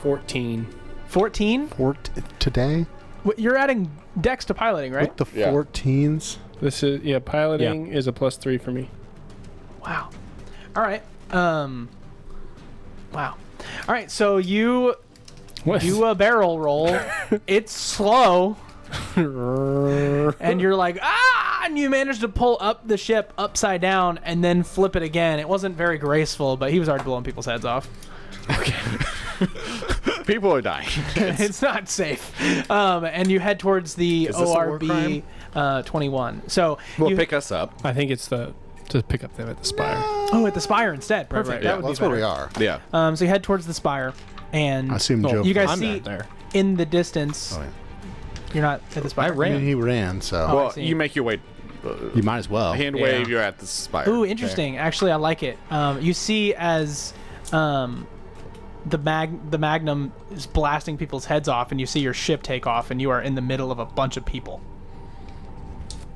14. 14? Today? You're adding dex to piloting, right? With the Yeah. 14s? This is piloting is a +3 for me. Wow. All right. Wow. All right, so you What? do a barrel roll. It's slow, and you're like, ah! And you manage to pull up the ship upside down and then flip it again. It wasn't very graceful, but he was already blowing people's heads off. People are dying. It's not safe. And you head towards the Is this a war ORB 21. So Will you pick us up. I think it's to pick up them at the spire. at the spire instead. Perfect. Right, That yeah. would Well, be that's where we better. are. Yeah. So you head towards the spire, and I assume Oh, Joe. you guys I'm see not there. in the distance. Oh, yeah. You're not at the spire. I ran. I mean, he ran, so Oh, I Well, see. you make your way. you might as well. Hand Yeah. wave, you're at the spire. Ooh, interesting. Actually, I like it. You see as the Magnum is blasting people's heads off, and you see your ship take off, and you are in the middle of a bunch of people.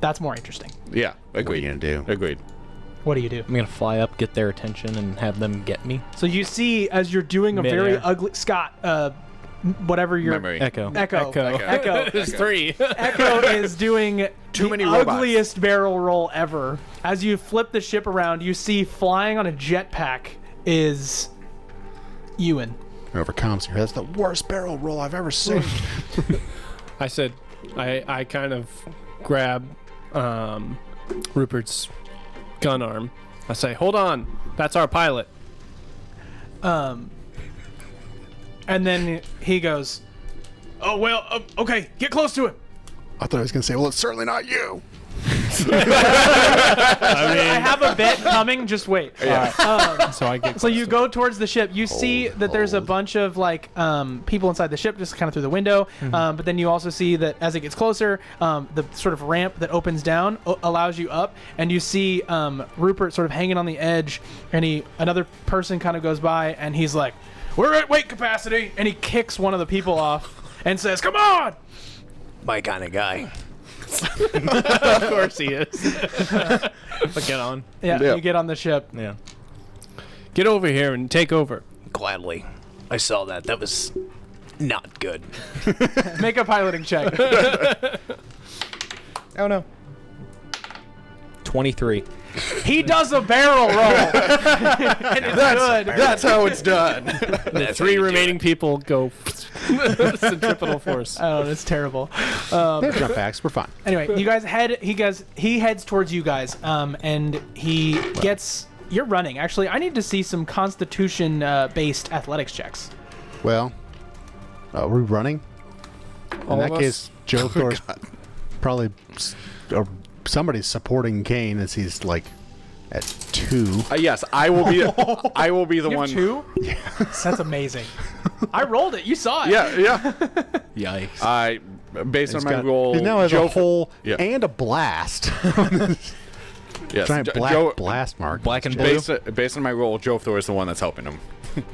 That's more interesting. Yeah, What are agreed. you going to do? Agreed. What do you do? I'm gonna fly up, get their attention, and have them get me. So you see as you're doing a very Midair. ugly Scott, whatever your Memory. Echo. Echo. Echo. There's 3. Echo is doing Too the many robots. ugliest barrel roll ever. As you flip the ship around, you see flying on a jetpack is Ewan. Over comms here. That's the worst barrel roll I've ever seen. I said, I kind of grab Rupert's gun arm. I say, hold on, that's our pilot. And then he goes, "Oh well, okay, get close to him." I thought I was going to say, well, it's certainly not you. I have a bet coming. Just wait. So I get. So you go towards the ship. You see that there's a bunch of like people inside the ship, just kind of through the window. But then you also see that as it gets closer, the sort of ramp that opens down allows you up, and you see Rupert sort of hanging on the edge, and another person kind of goes by, and he's like, "We're at weight capacity," and he kicks one of the people off and says, "Come on!" My kind of guy. Of course he is. But get on. Yeah, Yeah. you get on the ship. Yeah. Get over here and take over. Gladly. I saw that. That was not good. Make a piloting check. Oh no. 23. He does a barrel roll. And it's good. That's how it's done. The 3 remaining people go centripetal force. Oh, that's terrible. They have jump packs. We're fine. Anyway, you guys he heads towards you guys, and he gets. You're running. Actually, I need to see some Constitution based athletics checks. Well, are we running? All In of that us? case, Joe Thor's probably, or somebody's supporting Kane as he's like at 2. Yes, I will be. I will be the You one. have 2? Yeah. That's amazing. I rolled it. You saw it. Yeah. Yikes. I based on my roll. He now has Joe a hole Yeah. and a blast. Yes, Giant black Joe, blast mark. Black and blue. based on my roll, Joe Thor is the one that's helping him.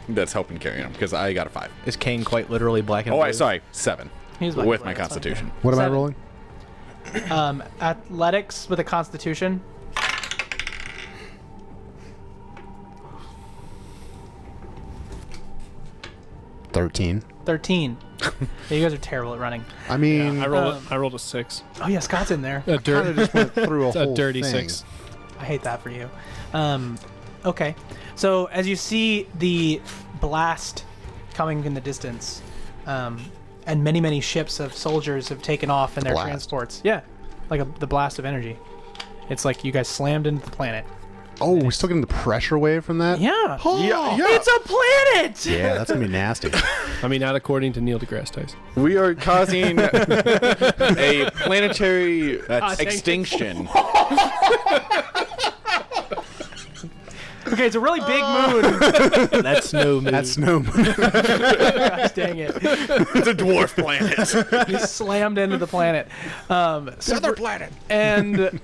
That's helping carry him because I got a 5. Is Kane quite literally black and Oh, blue? sorry, 7. He's like, With well, my that's fine. Constitution. What am I 7. rolling? Athletics with a Constitution. 13. 13. Yeah, you guys are terrible at running. I mean, I rolled a 6. Oh yeah, Scott's in there. A kind of just went through a It's a whole dirty thing. 6. I hate that for you. Okay. So as you see the blast coming in the distance, and many ships of soldiers have taken off in their Blast. transports. Yeah, like the blast of energy. It's like you guys slammed into the planet. Oh, we're still getting the pressure wave from that? Yeah. Yeah. It's a planet! Yeah, that's going to be nasty. I mean, not according to Neil deGrasse Tyson. We are causing a planetary That's- extinction. Okay, it's a really big moon. That's no move. That's no. Gosh dang it. It's a dwarf planet. You slammed into the planet. Another planet. And,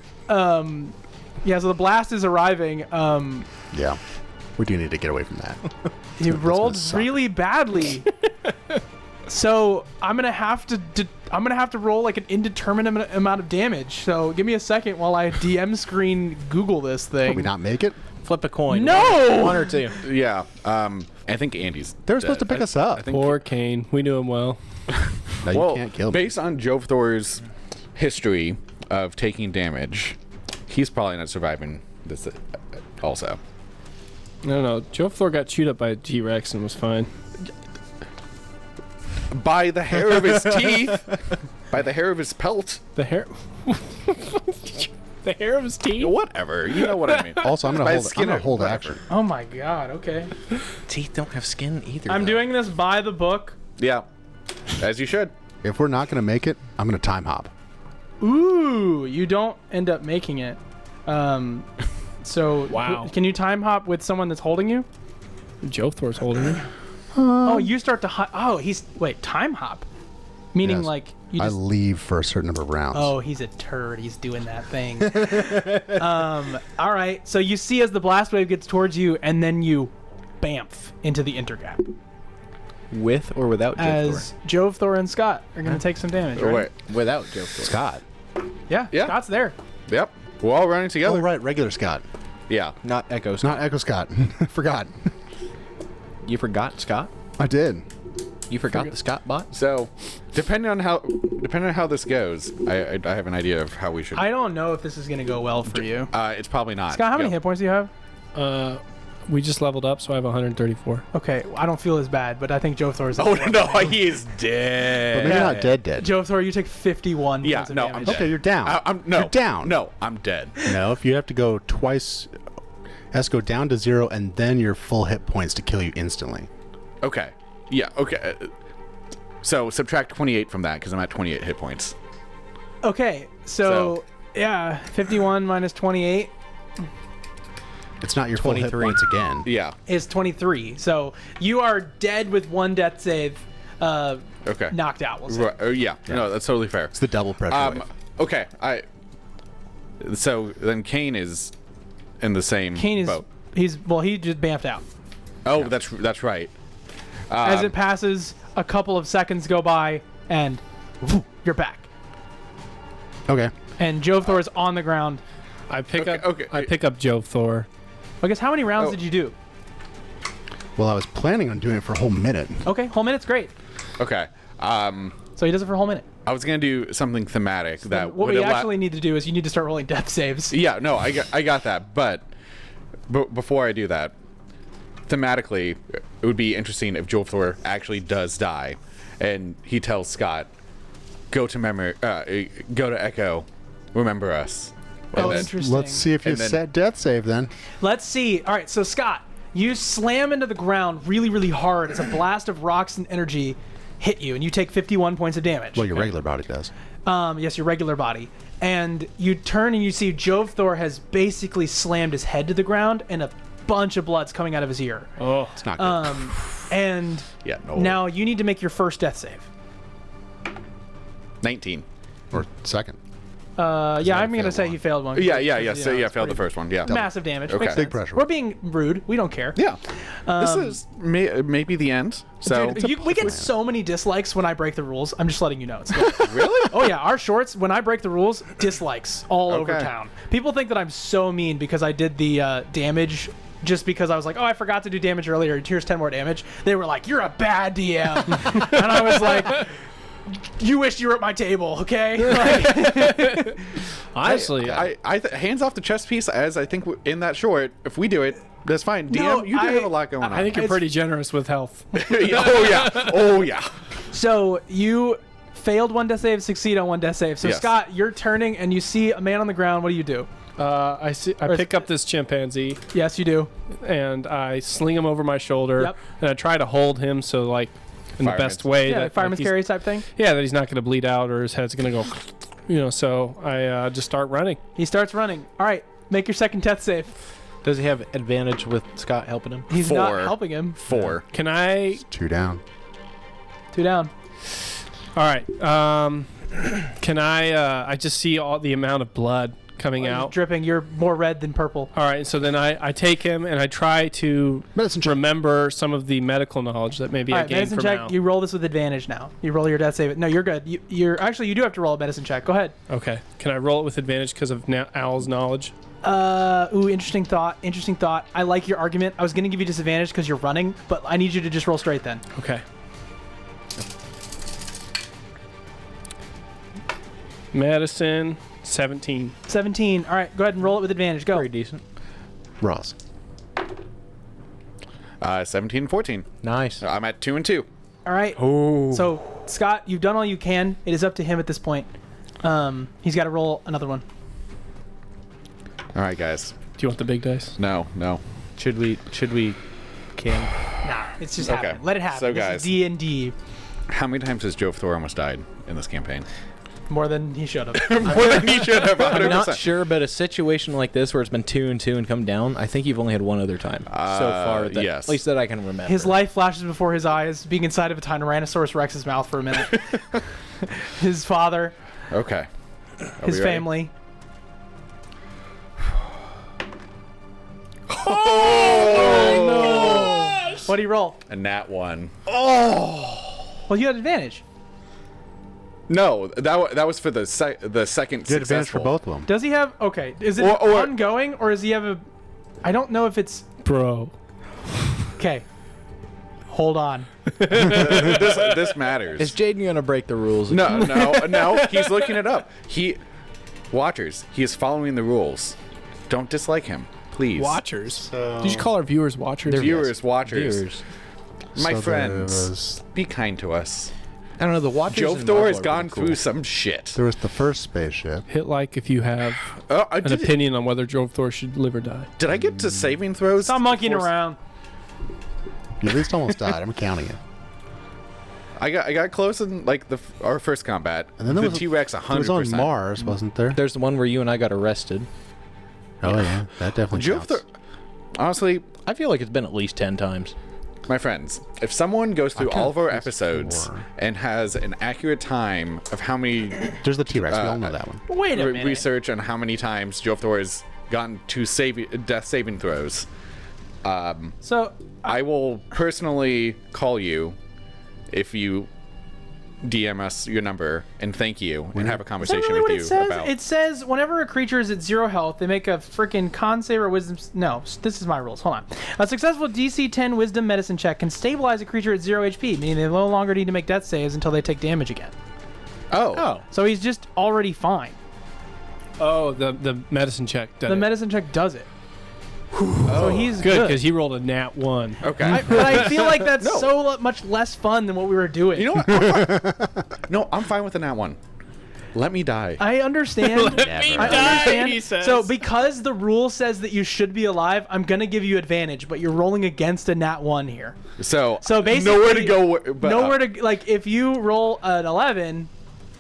yeah, so the blast is arriving. Yeah. We do need to get away from that. You That's rolled gonna suck. really badly. So I'm gonna have to roll like an indeterminate amount of damage. So give me a second while I DM screen Google this Did we thing. not make it? Flip a coin. No! One or two. Yeah. I think Andy's. They were supposed to pick us up. I think. Poor Kane. We knew him well. No, you Well, can't kill me. based on Joe Thor's history of taking damage, he's probably not surviving this. Also, No. Joe Thor got chewed up by a G-Rex and was fine. by the hair of his teeth, by the hair of his pelt, The hair... the hair of his teeth? whatever. You know what I mean. Also, I'm By going his to skin or hold whatever. action. Oh my god, okay. Teeth don't have skin either. I'm though. doing this by the book. Yeah, as you should. If we're not going to make it, I'm going to time hop. Ooh, you don't end up making it. So Wow. can you time hop with someone that's holding you? Joe Thor's holding him. Oh, you start to time hop. Meaning Yes. like you I just leave for a certain number of rounds. Oh, he's a turd. He's doing that thing. All right. So you see as the blast wave gets towards you, and then you bamf into the intergap. With or without Joe As Jove, Thor, and Scott are going to take some damage. Oh, Right? wait. Thor? Without Joe Thor. Scott. Yeah, Yeah. Scott's there. Yep. We're all running Oh, together. right. Regular Scott. Yeah. Not Echo Scott. Not Echo Scott. Forgot. You forgot Scott? I did. You forgot the Scott bot? So, depending on how this goes, I have an idea of how we should. I don't know if this is going to go well for you. It's probably not. Scott, how many Go. hit points do you have? We just leveled up, so I have 134. Okay, I don't feel as bad, but I think Jove Thor is. Oh no, he's dead. But maybe not dead. Jove Thor, you take 51 Yeah, points of no, damage. I'm dead. Okay, you're down. No, You're down. No, I'm dead. No, if you have to go twice, has to go down to 0 and then your full hit points to kill you instantly. Okay. Yeah. Okay. So subtract 28 from that because I'm at 28 hit points. Okay, so yeah, 51 minus 28 It's not your full hit 23. points again. Yeah. is 23. So you are dead with one death save, Okay. knocked out. We'll say. Right. Yeah. No, that's totally fair. It's the double pressure wave. Okay. So then Kane is in the same Kane is boat. he just bamfed out. Oh, that's right. As it passes, a couple of seconds go by, and you're back. Okay. And Jove Thor is on the ground. I pick Okay, I pick up Joe Thor. I guess how many rounds Oh. did you do? Well, I was planning on doing it for a whole minute. Okay, whole minute's great. Okay. So he does it for a whole minute. I was gonna do something thematic that What would we allow- actually need to do is you need to start rolling death saves. Yeah, no, I got that. But before I do that, thematically, it would be interesting if Jolthor actually does die, and he tells Scott, go to Echo, remember us. Oh, And then- interesting. Let's see if you And then- set death save then. Let's see. All right, so Scott, you slam into the ground really, really hard as a blast of rocks and energy hit you, and you take 51 points of damage. Well, your regular body does. Yes, your regular body. And you turn and you see Jovthor has basically slammed his head to the ground, and a bunch of blood's coming out of his ear. Oh, It's not good. And Yeah, no. now you need to make your first death save. 19. Or second. Yeah, I'm gonna failed say one. he failed one. Yeah. Because, So you know, yeah, it's failed the pretty first one. Yeah. Massive damage. Okay. Makes Big sense. pressure. We're being rude. We don't care. Yeah. This is maybe the end. So Dude, we get so many dislikes when I break the rules. I'm just letting you know. It's good. really? Oh yeah, our shorts, when I break the rules, dislikes all over Okay. town. People think that I'm so mean because I did the damage just because I was like, oh, I forgot to do damage earlier. Here's 10 more damage. They were like, you're a bad DM. And I was like, you wish you were at my table, okay? Like, honestly, Hands off the chess piece, as I think in that short, if we do it, that's fine. DM, No, you do have a lot going on. I think you're It's- pretty generous with health. Oh yeah. Oh yeah. so you failed one death save, succeed on one death save. So Yes. Scott, you're turning and you see a man on the ground. What do you do? I pick up this chimpanzee Yes, you do. and I sling him over my shoulder, Yep. and I try to hold him so like in the Fireman's- best way Yeah, that fireman's he's- carry type thing. Yeah, that he's not going to bleed out or his head's going to go. So I just start running. He starts running. All right, make your second death save. Does he have advantage with Scott helping him? He's not 4. helping him. 4. Can I? 2 down. 2 down. All right. Can I? I just see all the amount of blood coming He's out. dripping. You're more red than purple. All right, so then I take him and I try to Medicine check. remember some of the medical knowledge that maybe All I right, gained medicine from check. Al. You roll this with advantage now. You roll your death save. No, you're good. You're actually you do have to roll a medicine check. Go ahead. Okay. Can I roll it with advantage because of Al's knowledge? Ooh, interesting thought. Interesting thought. I like your argument. I was gonna give you disadvantage because you're running, but I need you to just roll straight then. Okay. Medicine, 17. 17. All right, go ahead and roll it with advantage. Go. Very decent. Ross. 17 and 14. Nice. I'm at 2 and 2. All right. Oh. So Scott, you've done all you can. It is up to him at this point. He's got to roll another one. All right, guys. Do you want the big dice? No. Should we can Nah, it's just Okay. happening. Let it happen. So, This is guys. D&D How many times has Jovthor almost died in this campaign? more than he should have. More than he should have. 100%. I'm not sure, but a situation like this where it's been 2 and 2 and come down, I think you've only had one other time so far. That, yes. At least that I can remember. His life flashes before his eyes, being inside of a Tyrannosaurus Rex's mouth for a minute. His father, Okay. Are his we ready? family. Oh, What do you roll? A nat 1. Well, you had advantage. No, that was for the second Good advantage for successful. both of them. Does he have? Okay. Is it Or- ongoing or does he have a? I don't know if it's. Bro. Okay. Hold on. This matters. Is Jaden gonna break the rules? No. He's looking it up. Watchers. He is following the rules. Don't dislike him, please. Watchers. Did you call our viewers watchers? Viewers, watchers. Viewers. My So there friends, was- be kind to us. I don't know. The watchers. in Jovthor Marvel has are gone really cool. through some shit. There was the first spaceship. Hit like if you have Oh, an opinion on whether Jovthor should live or die. Did I get to saving throws? Stop monkeying before- around. You at least almost died. I'm counting it. I got close in like our first combat. And then there the was T-Rex It was 100%. on Mars, wasn't there? There's the one where you and I got arrested. Oh yeah, that definitely counts. Jovthor, honestly, I feel like it's been at least 10 times. my friends, if someone goes through kinda all of our think it's episodes 4. and has an accurate time of how many There's the T-Rex. We all know that one. Wait a minute. research on how many times Jovthor has gotten to death saving throws, So I will personally call you if you DM us your number and thank you and have a is that conversation really what with it you says? about. It says whenever a creature is at 0 health, they make a freaking con save or wisdom. No, this is my rules. Hold on. A successful DC 10 Wisdom Medicine check can stabilize a creature at 0 HP, meaning they no longer need to make death saves until they take damage again. Oh. So he's just already fine. Oh, the medicine check. The medicine check does it. So he's good good. because he rolled a nat 1. Okay. But I feel like that's so much less fun than what we were doing. You know what? No, I'm fine with the nat 1. Let me die. I understand. Never. I understand. he says. So because the rule says that you should be alive, I'm gonna give you advantage, but you're rolling against a nat 1 here. So basically, nowhere to go. But, nowhere to like. If you roll an 11,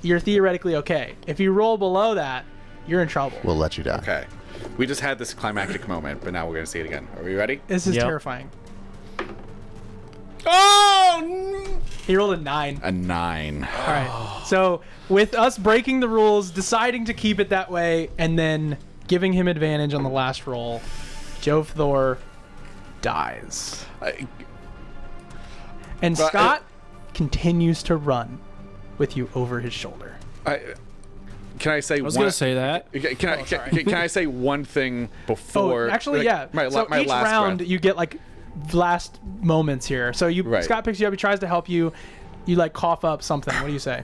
you're theoretically okay. If you roll below that, you're in trouble. We'll let you die. Okay. We just had this climactic moment, but now we're gonna see it again. Are we ready? This is Yep. terrifying. Oh! He rolled a 9. A 9. All right. So with us breaking the rules, deciding to keep it that way, and then giving him advantage on the last roll, Jovthor dies. And But, Scott continues to run with you over his shoulder. Can I say? I was going to say that. Can I say one thing before? Oh, actually, like, yeah. My, So my each last round, breath. you get like last moments here. So Right. Scott picks you up. He tries to help you. You like cough up something. What do you say?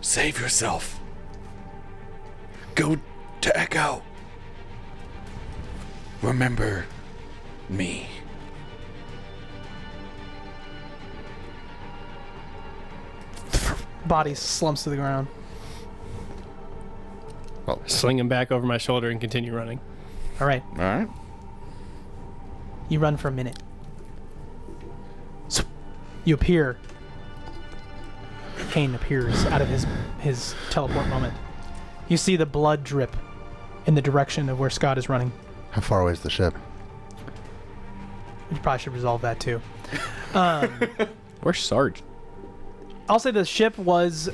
Save yourself. Go to Echo. Remember me. Body slumps to the ground. Sling him back over my shoulder and continue running. All right. All right. You run for a minute. So you appear. Kane appears out of his teleport moment. You see the blood drip in the direction of where Scott is running. How far away is the ship? You probably should resolve that too. Where's Sarge? I'll say the ship was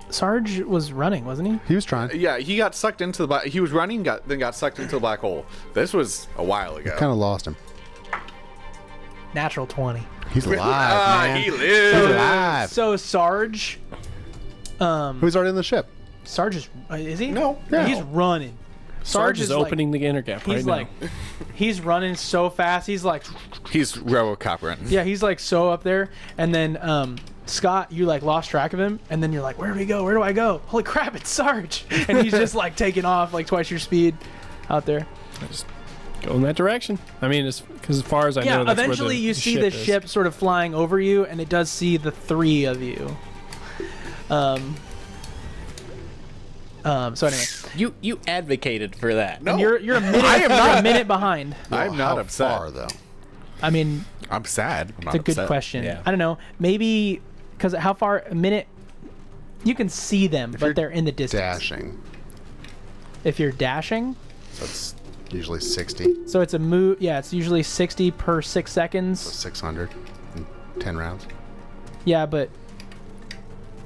Sarge was running, wasn't he? He was trying. Yeah, he got sucked into the he was running, then got sucked into the black hole. This was a while ago. Kind of lost him. Natural 20. He's alive, man. He He's lives. alive. So Sarge Who's already in the ship? Sarge is he? No. He's running. Sarge is like- opening the inner gap right He's now. like, he's running so fast. He's like, He's RoboCop running. yeah, he's like so up there. And then Scott, you like lost track of him, and then you're like, where do we go? Where do I go? Holy crap, it's Sarge! And he's just like taking off like twice your speed out there. Go in that direction. I mean, because as far as I Yeah, know, that's eventually where you see the is. ship sort of flying over you, and it does see the three of you. So anyway, You advocated for that. No, you're a minute. You're a minute behind. I'm not How upset. far, though? I mean, I'm sad. I'm not it's a good upset. question. Yeah. I don't know. Maybe because how far? A minute. You can see them, you're but they're in the distance. Dashing. If you're dashing, That's usually 60. so it's a move. Yeah, it's usually 60 per 6 seconds. 600 in 10 rounds. Yeah, but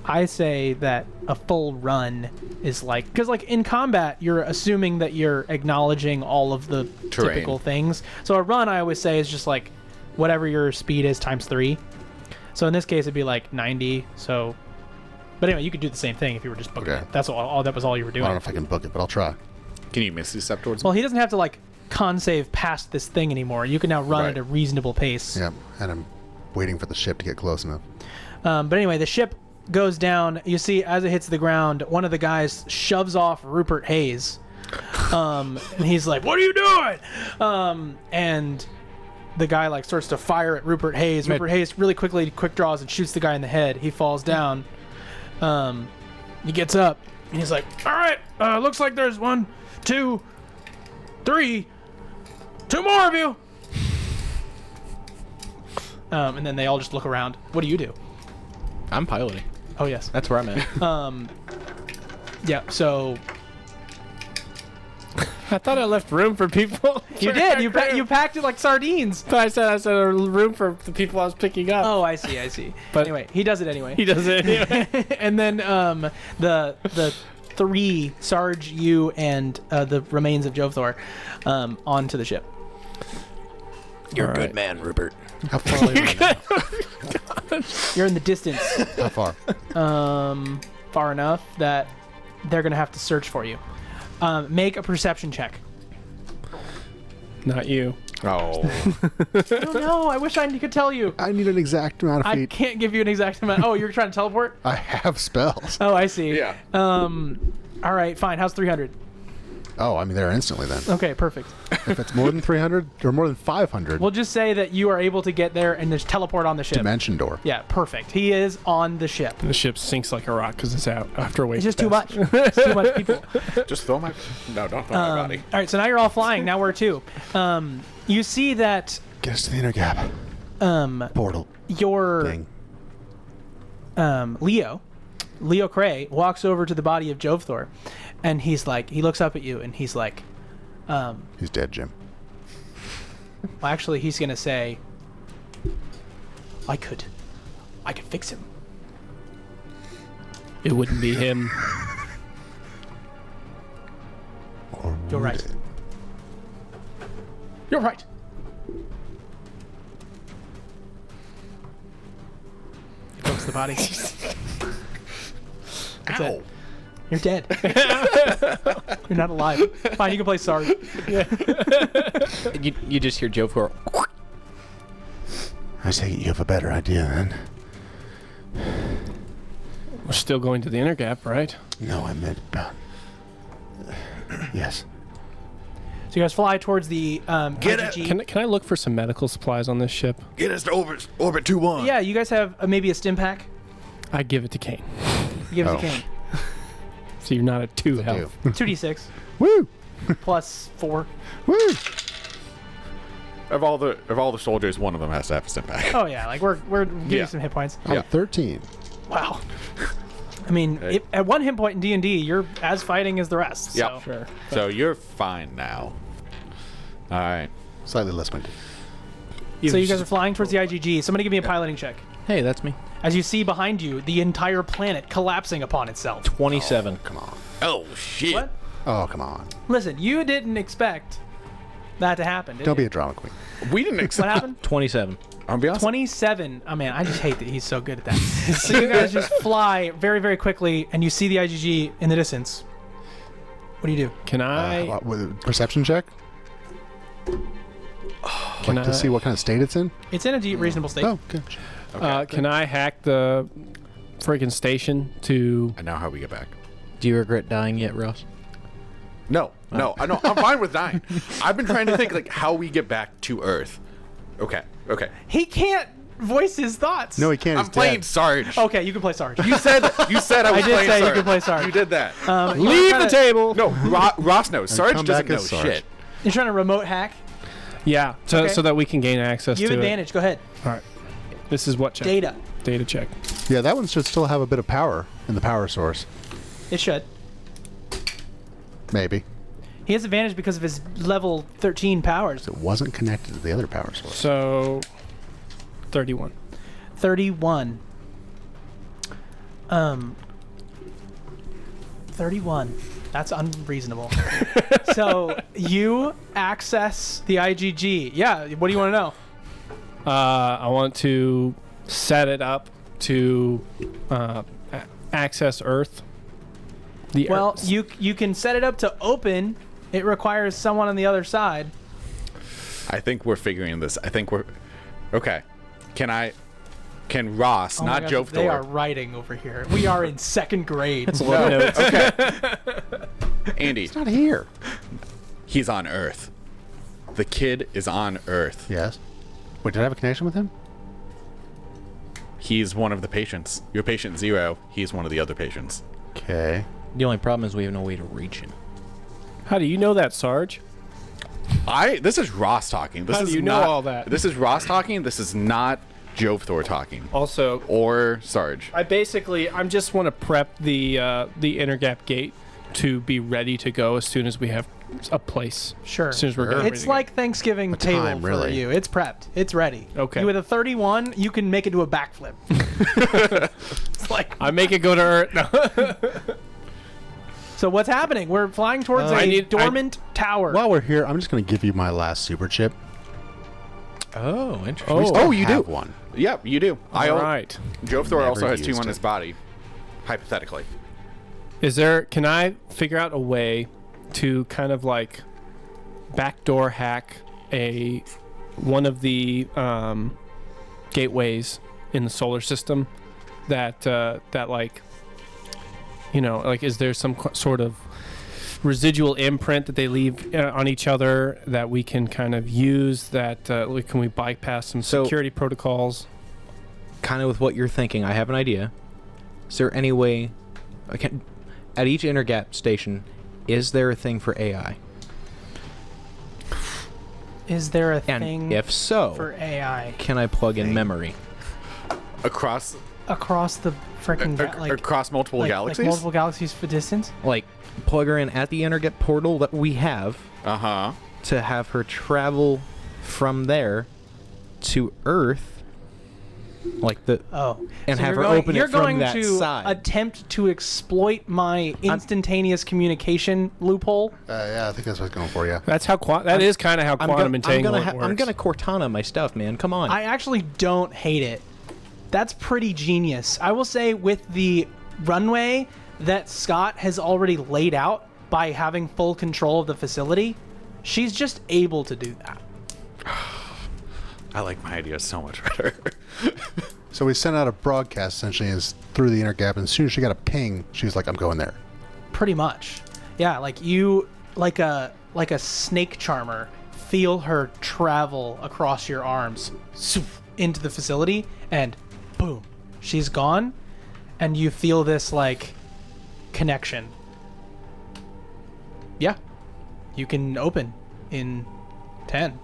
I say that a full run is like, because like in combat, you're assuming that you're acknowledging all of the Terrain. typical things. So a run, I always say, is just like whatever your speed is times 3. So in this case, it'd be like 90. So, but anyway, you could do the same thing if you were just booking Okay. it. That's all. That was all you were I don't know doing. if I can book it, but I'll try. Can you Misty Step towards Well, me? he doesn't have to like con save past this thing anymore. You can now run Right. at a reasonable pace. Yep, and I'm waiting for the ship to get close enough. But anyway, the ship goes down. You see, as it hits the ground, one of the guys shoves off Rupert Hayes. And he's like, "What are you doing?" And the guy like starts to fire at Rupert Hayes. Rupert Hayes really quick draws and shoots the guy in the head. He falls down. He gets up and he's like, "All right, looks like there's 1, 2, 3, 2 more of you." And then they all just look around. What do you do? I'm piloting. Oh yes. That's where I'm at. Yeah. So I thought I left room for people. you did. You packed it like sardines. But I said a room for the people I was picking up. Oh, I see. But- Anyway, he does it anyway. He does it anyway. And then the 3 Sarge, you, and the remains of Jovthor onto the ship. You're a All good right. man, Rupert. How far away am I now? You're in the distance, How far? far enough that they're gonna have to search for you. Make a perception check. Not you. Oh. Oh no! I wish I could tell you. I need an exact amount of I feet. can't give you an exact amount. Oh, you're trying to teleport? I have spells. Oh, I see. Yeah. All right, fine. How's 300? Oh, I'm there instantly then. Okay, perfect. If it's more than 300 or more than 500, We'll just say that you are able to get there and just teleport on the ship. dimension door. Yeah, perfect. He is on the ship. The ship sinks like a rock because it's out after a wait. It's just too much. It's too much people. Just throw my... No, don't throw my body. All right, so now you're all flying. Now where to? You see that Get us to the inner gap. Portal your thing. Leo Cray walks over to the body of Jovthor, and he looks up at you, and he's like, He's dead, Jim. well, actually, he's gonna say, I could fix him. It wouldn't be him. Or You're would right. it? You're right. He pokes the body. That's it. You're dead. You're not alive. Fine, you can play Sarge. You just hear Joe for. I take it you have a better idea then. We're still going to the inner gap, right? No, I meant about. Yes. So you guys fly towards the IGG. Can I look for some medical supplies on this ship? Get us to orbit 2-1. Yeah, you guys have maybe a stim pack. I give it to Kane. You give it Oh. to Kane. So you're not at 2 health. 2d6 Woo! plus 4. Woo! Of all the soldiers, one of them has to have a stim pack. Oh yeah, like we're giving you Yeah. some hit points. I'm Yeah. 13. Wow. I mean, Hey. at one hit point in D&D, you're as fighting as the rest. Yep. So. Sure. So you're fine now. All right. Slightly less winded. So you guys are flying towards the IGG. Somebody give me a piloting check. Hey, that's me. As you see behind you, the entire planet collapsing upon itself. 27. Come on. Oh shit. What? Oh, come on. Listen, you didn't expect that to happen, did Don't be you? a drama queen. We didn't What accept. happened? 27. I'm be honest. 27. Oh man, I just hate that he's so good at that. So you guys just fly very, very quickly, and you see the IGG in the distance. What do you do? Can I? What, with a perception check? Can To see what kind of state it's in? It's in a reasonable state. Oh, good. Can I hack the freaking station to? I know how we get back. Do you regret dying yet, Ross? No. I know. I'm fine with dying. I've been trying to think like how we get back to Earth. Okay. He can't voice his thoughts. No, he can't. I'm He's playing dead. Sarge. Okay, you can play Sarge. You said I was I did playing say you Sarge. could play Sarge. You did that. You Leave wanna the try to- table. No, Ross knows. Sarge come doesn't back know as Sarge. shit. You're trying to remote hack. Yeah, Okay. so that we can gain access You to have advantage. Go ahead. it. All right. This is what check? Data. Data check. Yeah, that one should still have a bit of power in the power source. It should. Maybe. He has advantage because of his level 13 powers. It wasn't connected to the other power source. So 31. 31. 31. That's unreasonable. So you access the IGG. Yeah. What do you want to know? I want to set it up to access Earth. The Well, Earth. you can set it up to open. It requires someone on the other side. I think we're figuring this. I think we're okay. Can Ross, Oh my not gosh, Joe They are Thor? writing over here. We are in second grade. No. Okay. Andy, It's not here. he's on Earth. The kid is on Earth. Yes. Wait, did I have a connection with him? He's one of the patients. You're patient 0. He's one of the other patients. Okay. The only problem is we have no way to reach him. How do you know that, Sarge? This is Ross talking. This How is do you know not, all that? This is Ross talking. This is not Joe Thor talking. Also, Or Sarge. I just want to prep the inner gap gate to be ready to go as soon as we have a place. Sure. As soon as we're ready It's to go. like Thanksgiving table time, for really? you. It's prepped. It's ready. Okay. You with a 31, you can make it do a backflip. It's like, I make it go to Earth. No. so what's happening? We're flying towards I a need- dormant tower. While we're here, I'm just going to give you my last super chip. Oh, interesting. We Oh. still you do. have one. Yep, you do. All right. Joe Thor Never also has 2 used on it. his body. Hypothetically. Can I figure out a way to kind of like backdoor hack one of the gateways in the solar system that like, you know, like, is there some sort of residual imprint that they leave on each other that we can kind of use, that can we bypass some So- security protocols? Kind of with what you're thinking, I have an idea. Is there any way, at each intergap station, is there a thing for AI? Is there a And thing if so, for AI can I plug in memory? Across across the freaking across multiple galaxies. Like multiple galaxies for distance? Like, plug her in at the intergap portal that we have Uh-huh. to have her travel from there to Earth. Like the Oh, and so have you're her going, open you're it from going that to side. attempt to exploit my instantaneous communication loophole. Yeah, I think that's what I was going for, yeah. That's how that is kind of how quantum entanglement works. I'm gonna Cortana my stuff, man. Come on. I actually don't hate it. That's pretty genius. I will say, with the runway that Scott has already laid out by having full control of the facility, she's just able to do that. I like my idea so much better. So we sent out a broadcast, essentially, is through the intergap, and as soon as she got a ping, she was like, I'm going there. Pretty much. Yeah, like you, like a snake charmer, feel her travel across your arms into the facility, and boom, she's gone, and you feel this like connection. Yeah, you can open in 10,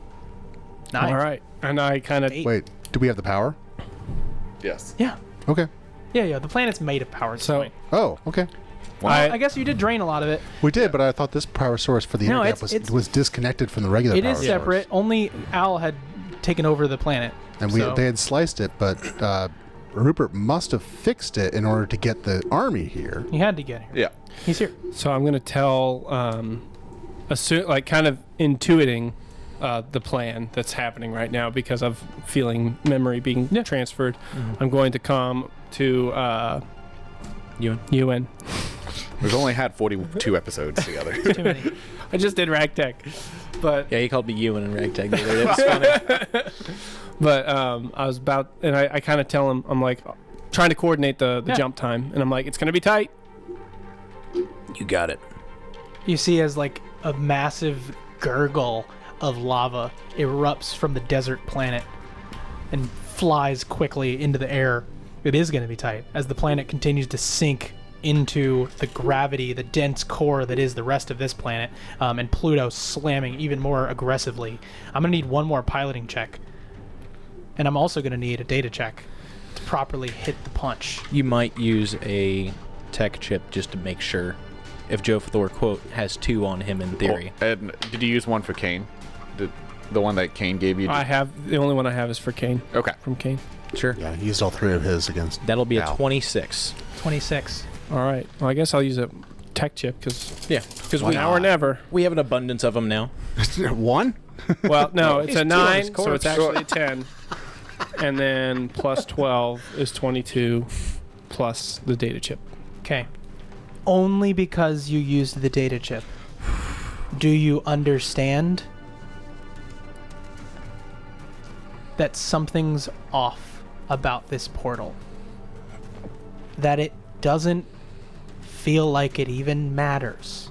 9. All right, and I kind of 8. Wait, do we have the power? Yes. Yeah, Okay. yeah. The planet's made of power. so Oh, okay. I guess you did drain a lot of it. We did, but I thought this power source for the No, intergap was disconnected from the regular It power is source. separate. Only Al had taken over the planet, And so- they had sliced it, but Rupert must have fixed it in order to get the army here. He had to get here. Yeah. He's here. So I'm gonna tell, like kind of intuiting the plan that's happening right now because of feeling memory being transferred. I'm going to come to UN. We've only had 42 episodes together. Too many. I just did ragtag, but Yeah, he called me Ewan and Ragtag the other day. It was funny. but I was about, and I kind of tell him, I'm like trying to coordinate the Yeah. jump time, and I'm like, it's gonna be tight. You got it. You see as like a massive gurgle of lava erupts from the desert planet and flies quickly into the air. It is going to be tight as the planet continues to sink into the gravity, the dense core that is the rest of this planet, and Pluto slamming even more aggressively. I'm going to need one more piloting check, and I'm also going to need a data check to properly hit the punch. You might use a tech chip just to make sure. If Joe Thor quote has 2 on him in theory. And did you use one for Kane? The one that Kane gave you? I have the only one I have is for Kane. Okay. From Kane. Sure. Yeah, he used all 3 of his against. That'll be Al. a 26. 26. All right. Well, I guess I'll use a tech chip because Why now or not? never. We have an abundance of them now. 1? Well, no, it's He's a 2 on 9, his so corpse. it's actually a 10. And then plus 12 is 22 plus the data chip. Okay. Only because you used the data chip. Do you understand that something's off about this portal? That it doesn't feel like it even matters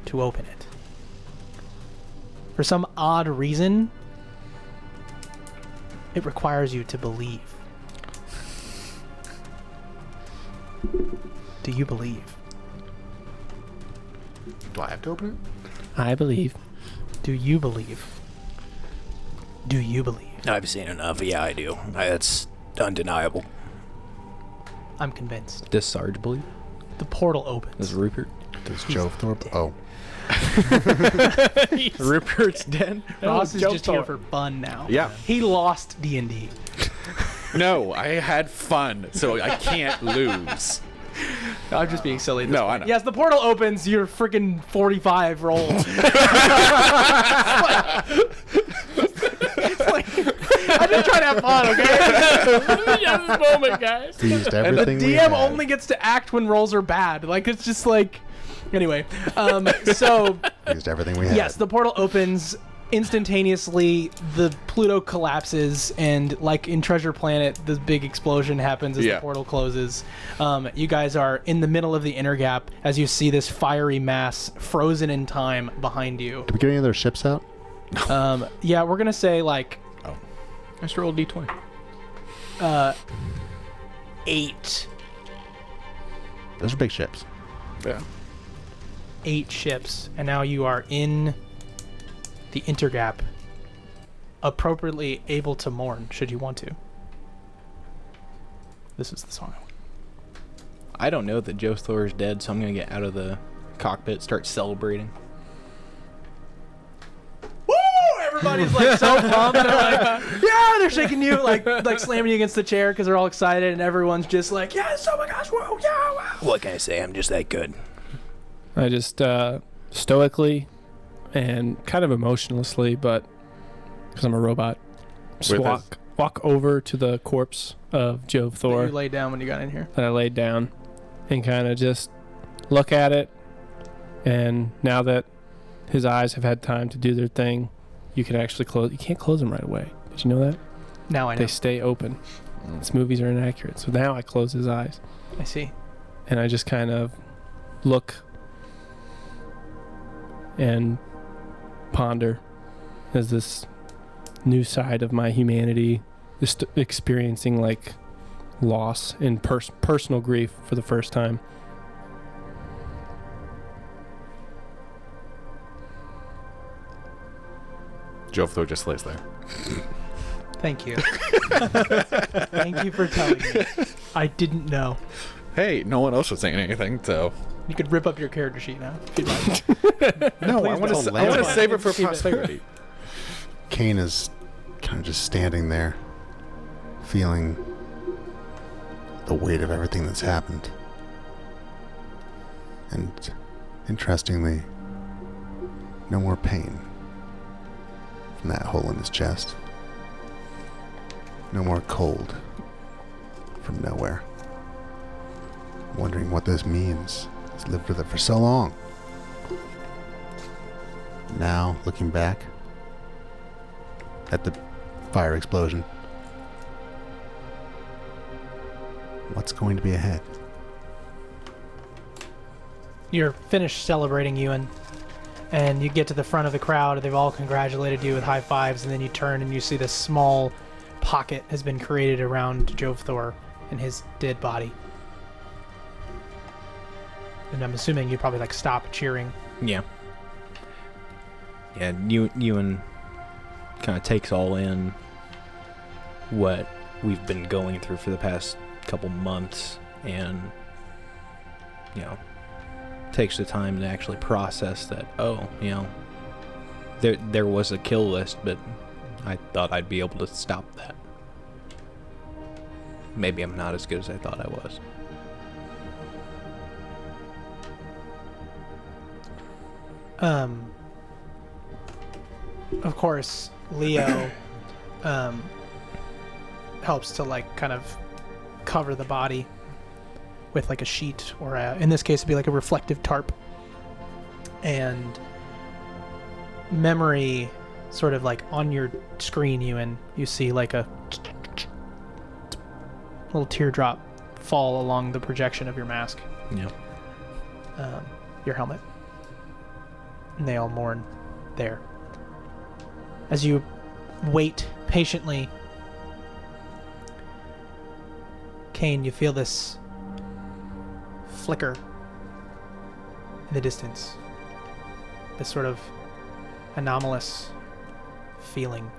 to open it. For some odd reason, it requires you to believe. Do you believe? Do I have to open I believe. Do you believe? Do you believe? I've seen enough. Yeah, I do. That's undeniable. I'm convinced. Does Sarge believe? The portal Does opens. Rupert? it? Does Joe Thorpe? Oh. Rupert's dead? Ross is just here for fun now. Yeah. He lost D&D. No, I had fun, so I can't lose. I'm just being silly. No, I know. Yes, the portal opens. You're freaking 45 roll. I just try to have fun, okay? Yeah, this moment, guys. We used The everything we DM had. only gets to act when rolls are bad. Like, it's just like... Anyway, so... We used everything we had. Yes, the portal opens. instantaneously the Pluto collapses, and like in Treasure Planet, the big explosion happens as the portal closes. You guys are in the middle of the inner gap as you see this fiery mass frozen in time behind you. Did we get any of their ships out? Yeah, we're gonna say like Let's roll a d20. 8 Those are big ships. Yeah. 8 ships, and now you are in the intergap, appropriately able to mourn should you want to. This is the song. I don't know that Joe Thor is dead, so I'm gonna get out of the cockpit, start celebrating. Woo! Everybody's like so pumped. They're like, yeah, they're shaking you, like slamming you against the chair because they're all excited, and everyone's just like, yes, oh my gosh, whoa, yeah, wow. What can I say? I'm just that good. I just stoically and kind of emotionlessly, but because I'm a robot, just walk over to the corpse of Jove Thor You laid down when you got in here. that I laid down and kind of just look at it. And now that his eyes have had time to do their thing, you can actually close. You can't close them right away. Did you know that? Now I know. They stay open. Its movies are inaccurate. So now I close his eyes I see. and I just kind of look and ponder as this new side of my humanity is experiencing like loss and personal grief for the first time. Joe Thor just lays there. Thank you. Thank you for telling me. I didn't know. Hey, no one else was saying anything, so. You could rip up your character sheet now if you'd like. No, Please I want don't. to. I want to Keep save it for Keep it. posterity. Kane is kind of just standing there, feeling the weight of everything that's happened. And interestingly, no more pain from that hole in his chest. No more cold from nowhere. Wondering what this means. He's lived with it for so long. Now, looking back at the fire explosion, what's going to be ahead? You're finished celebrating, Ewan, and you get to the front of the crowd. They've all congratulated you with high fives, and then you turn and you see this small pocket has been created around Jove Thor and his dead body. And I'm assuming you probably like stop cheering. Yeah. Yeah, Ewan kind of takes all in what we've been going through for the past couple months, and takes the time to actually process that. There was a kill list, but I thought I'd be able to stop that. Maybe I'm not as good as I thought I was. Of course, Leo helps to like kind of cover the body with like a sheet, or in this case it'd be like a reflective tarp. And memory sort of like on your screen, you see like a little teardrop fall along the projection of your mask. Yeah. Your helmet. And they all mourn there. As you wait patiently, Kane, you feel this flicker in the distance. This sort of anomalous feeling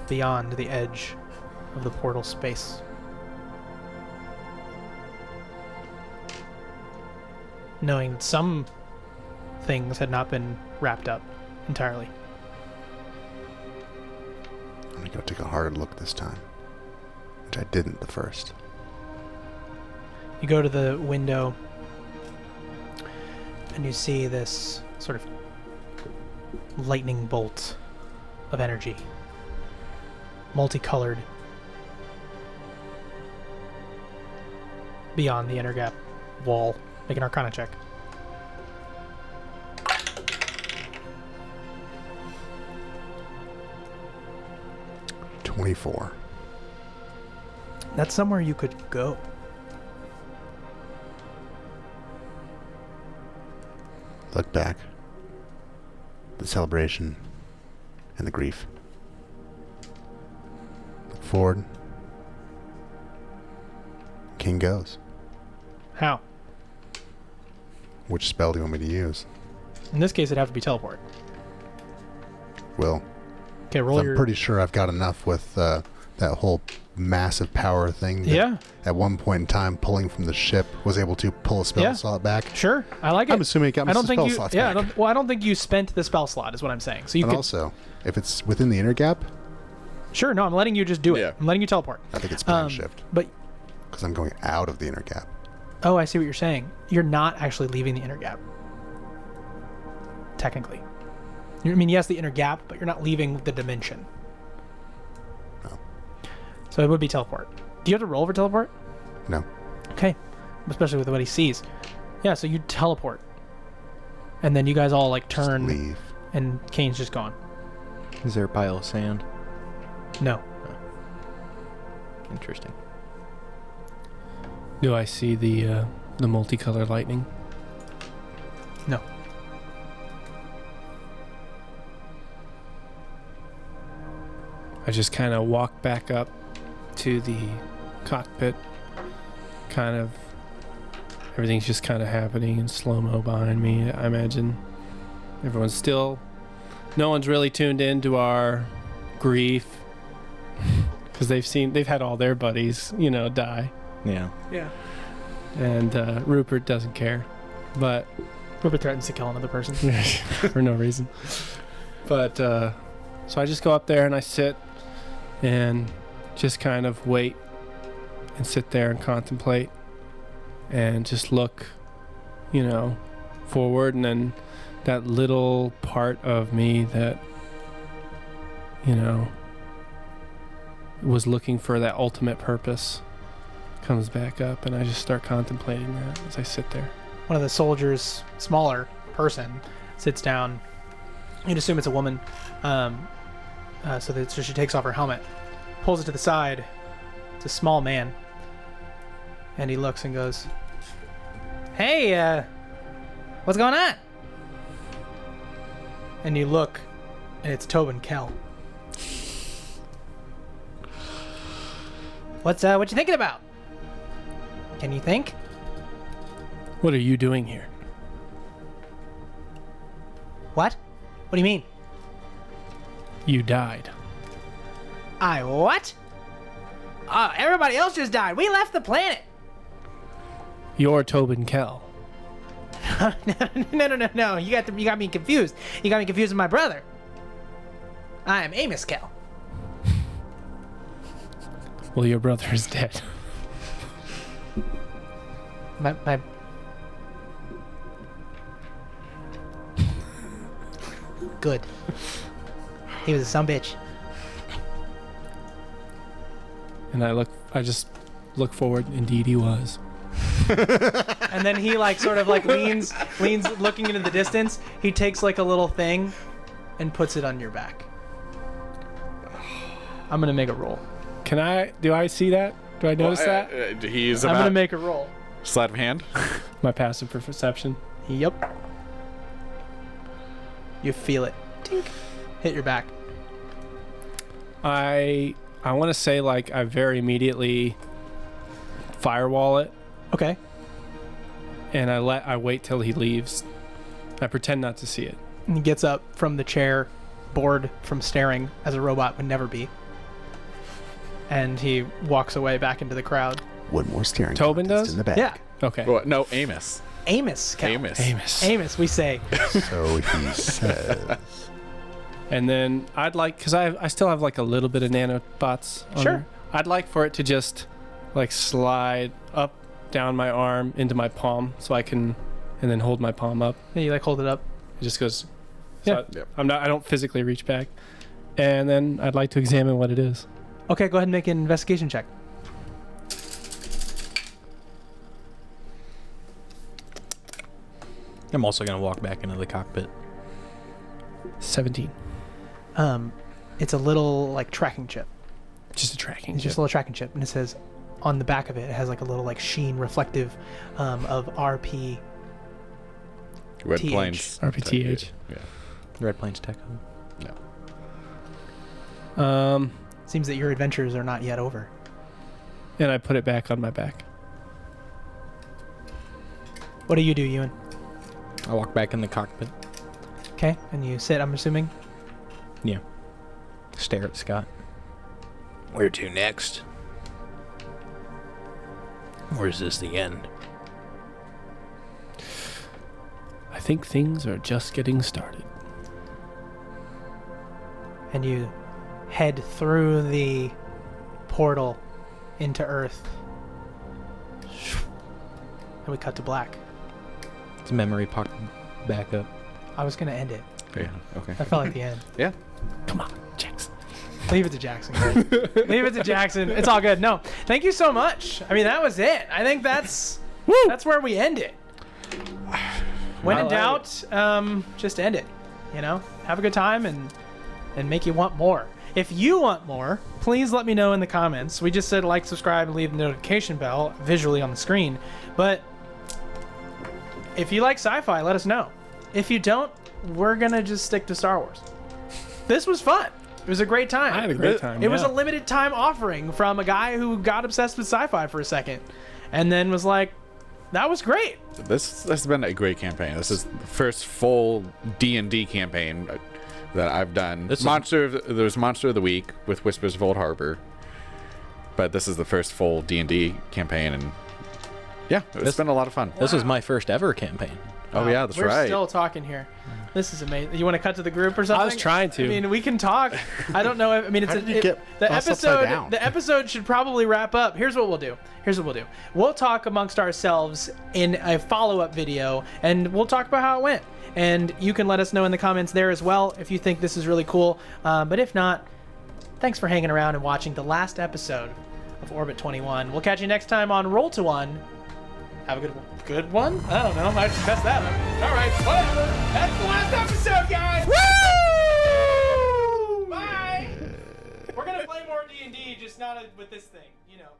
beyond the edge of the portal space. Knowing that some things had not been wrapped up entirely. I'm gonna go take a harder look this time, which I didn't the first. You go to the window and you see this sort of lightning bolt of energy, multicolored, beyond the inner gap wall. Make an Arcana check. 24. That's somewhere you could go. Look back. The celebration and the grief. Look forward. King goes. How? Which spell do you want me to use? In this case, it'd have to be teleport. Will. Okay, roll I'm your... pretty sure I've got enough with that whole massive power thing. That Yeah. At one point in time, pulling from the ship, was able to pull a spell slot back. Sure, I like it. I'm assuming it got me I don't some think spell you. slots Yeah, back. I don't think you spent the spell slot. Is what I'm saying. So you And could. also, if it's within the inner gap, Sure, no, I'm letting you just do it. Yeah. I'm letting you teleport. I think it's plane shift. But Because I'm going out of the inner gap. oh, I see what you're saying. You're not actually leaving the inner gap. Technically, I mean, yes, the inner gap, but you're not leaving the dimension. No. So it would be teleport. Do you have to roll for teleport? No. Okay, especially with what he sees. Yeah, so you teleport, and then you guys all like Just turn, leave. and Kane's just gone. Is there a pile of sand? No. Interesting. Do I see the multicolored lightning? No. I just kind of walk back up to the cockpit. Kind of everything's just kind of happening in slow-mo behind me. I imagine everyone's still, no one's really tuned in to our grief because they've had all their buddies, die. Yeah. Yeah. And Rupert doesn't care, but Rupert threatens to kill another person. for no reason. But so I just go up there and I sit and just kind of wait and sit there and contemplate and just look, forward, and then that little part of me that, was looking for that ultimate purpose comes back up, and I just start contemplating that as I sit there. One of the soldiers, smaller person, sits down. You'd assume it's a woman. So she takes off her helmet, pulls it to the side. It's a small man. And he looks and goes, "Hey, what's going on?" And you look, and it's Tobin Kell. What you thinking about? Can you think? What are you doing here? What? What do you mean? You died. I what? Everybody else just died. We left the planet. You're Tobin Kell. No. You got me confused. You got me confused with my brother. I am Amos Kell. Well, your brother is dead. My Good. He was a sumbitch. And I just look forward. Indeed, he was. And then he leans looking into the distance. He takes like a little thing and puts it on your back. I'm gonna make a roll. Do I see that? Do I notice that? He's I'm about gonna make a roll. sleight of hand. My passive perception. Yep. You feel it. Tink. Hit your back. I want to say I very immediately firewall it, Okay. and I wait till he leaves. I pretend not to see it. And he gets up from the chair, bored from staring as a robot would never be. And he walks away back into the crowd. One more steering Tobin contest does? in the back. Yeah. Okay. Well, no, Amos. Amos. Kell. Amos. We say. So he says. And then because I still have a little bit of nanobots on Sure. there. I'd like for it to just slide up, down my arm into my palm, so I can, and then hold my palm up. Yeah, you hold it up. It just goes. Yeah. So I don't physically reach back, and then I'd like to examine what it is. Okay, go ahead and make an investigation check. I'm also going to walk back into the cockpit. 17. It's a little tracking chip. Just a tracking It's just a little tracking chip, and it says on the back of it, it has like a little like sheen reflective of RP. Red TH. Plains. RPTH. Yeah. Red Plains Tech Hub. No. Seems that your adventures are not yet over. And I put it back on my back. What do you do, Ewan? I walk back in the cockpit. Okay, and you sit, I'm assuming. Yeah. Stare at Scott. Where to next? Or is this the end? I think things are just getting started. And you head through the portal into Earth. And we cut to black. His memory popped back up. I was going to end it. Yeah. Okay. That felt like the end. Yeah. Come on, Jackson. Leave it to Jackson, guys. Leave it to Jackson. It's all good. No, thank you so much. I mean, that was it. I think that's where we end it. When in doubt, just end it. You know, have a good time and make you want more. If you want more, please let me know in the comments. We just said like, subscribe, and leave the notification bell visually on the screen. But if you like sci-fi, let us know. If you don't, we're gonna just stick to Star Wars. This was fun. It was a great time. I had a great time. It was a limited time offering from a guy who got obsessed with sci-fi for a second, and then was like, "That was great." This has been a great campaign. This is the first full D&D campaign that I've done. This is- There was Monster of the Week with Whispers of Old Harbor, but this is the first full D&D campaign, and yeah, it's been a lot of fun. This was my first ever campaign. Oh yeah, that's We're right. still talking here. This is amazing. You want to cut to the group or something? I was trying to. I mean, we can talk. I don't know. I mean, it's How did you get the us upside episode. down? The episode should probably wrap up. Here's what we'll do. We'll talk amongst ourselves in a follow-up video, and we'll talk about how it went. And you can let us know in the comments there as well if you think this is really cool. But if not, thanks for hanging around and watching the last episode of Orbit 21. We'll catch you next time on Roll to One. Have a good one? I don't know. I just messed that up. All right, whatever. That's the last episode, guys. Woo! Bye. We're gonna play more D&D, just not with this thing, you know.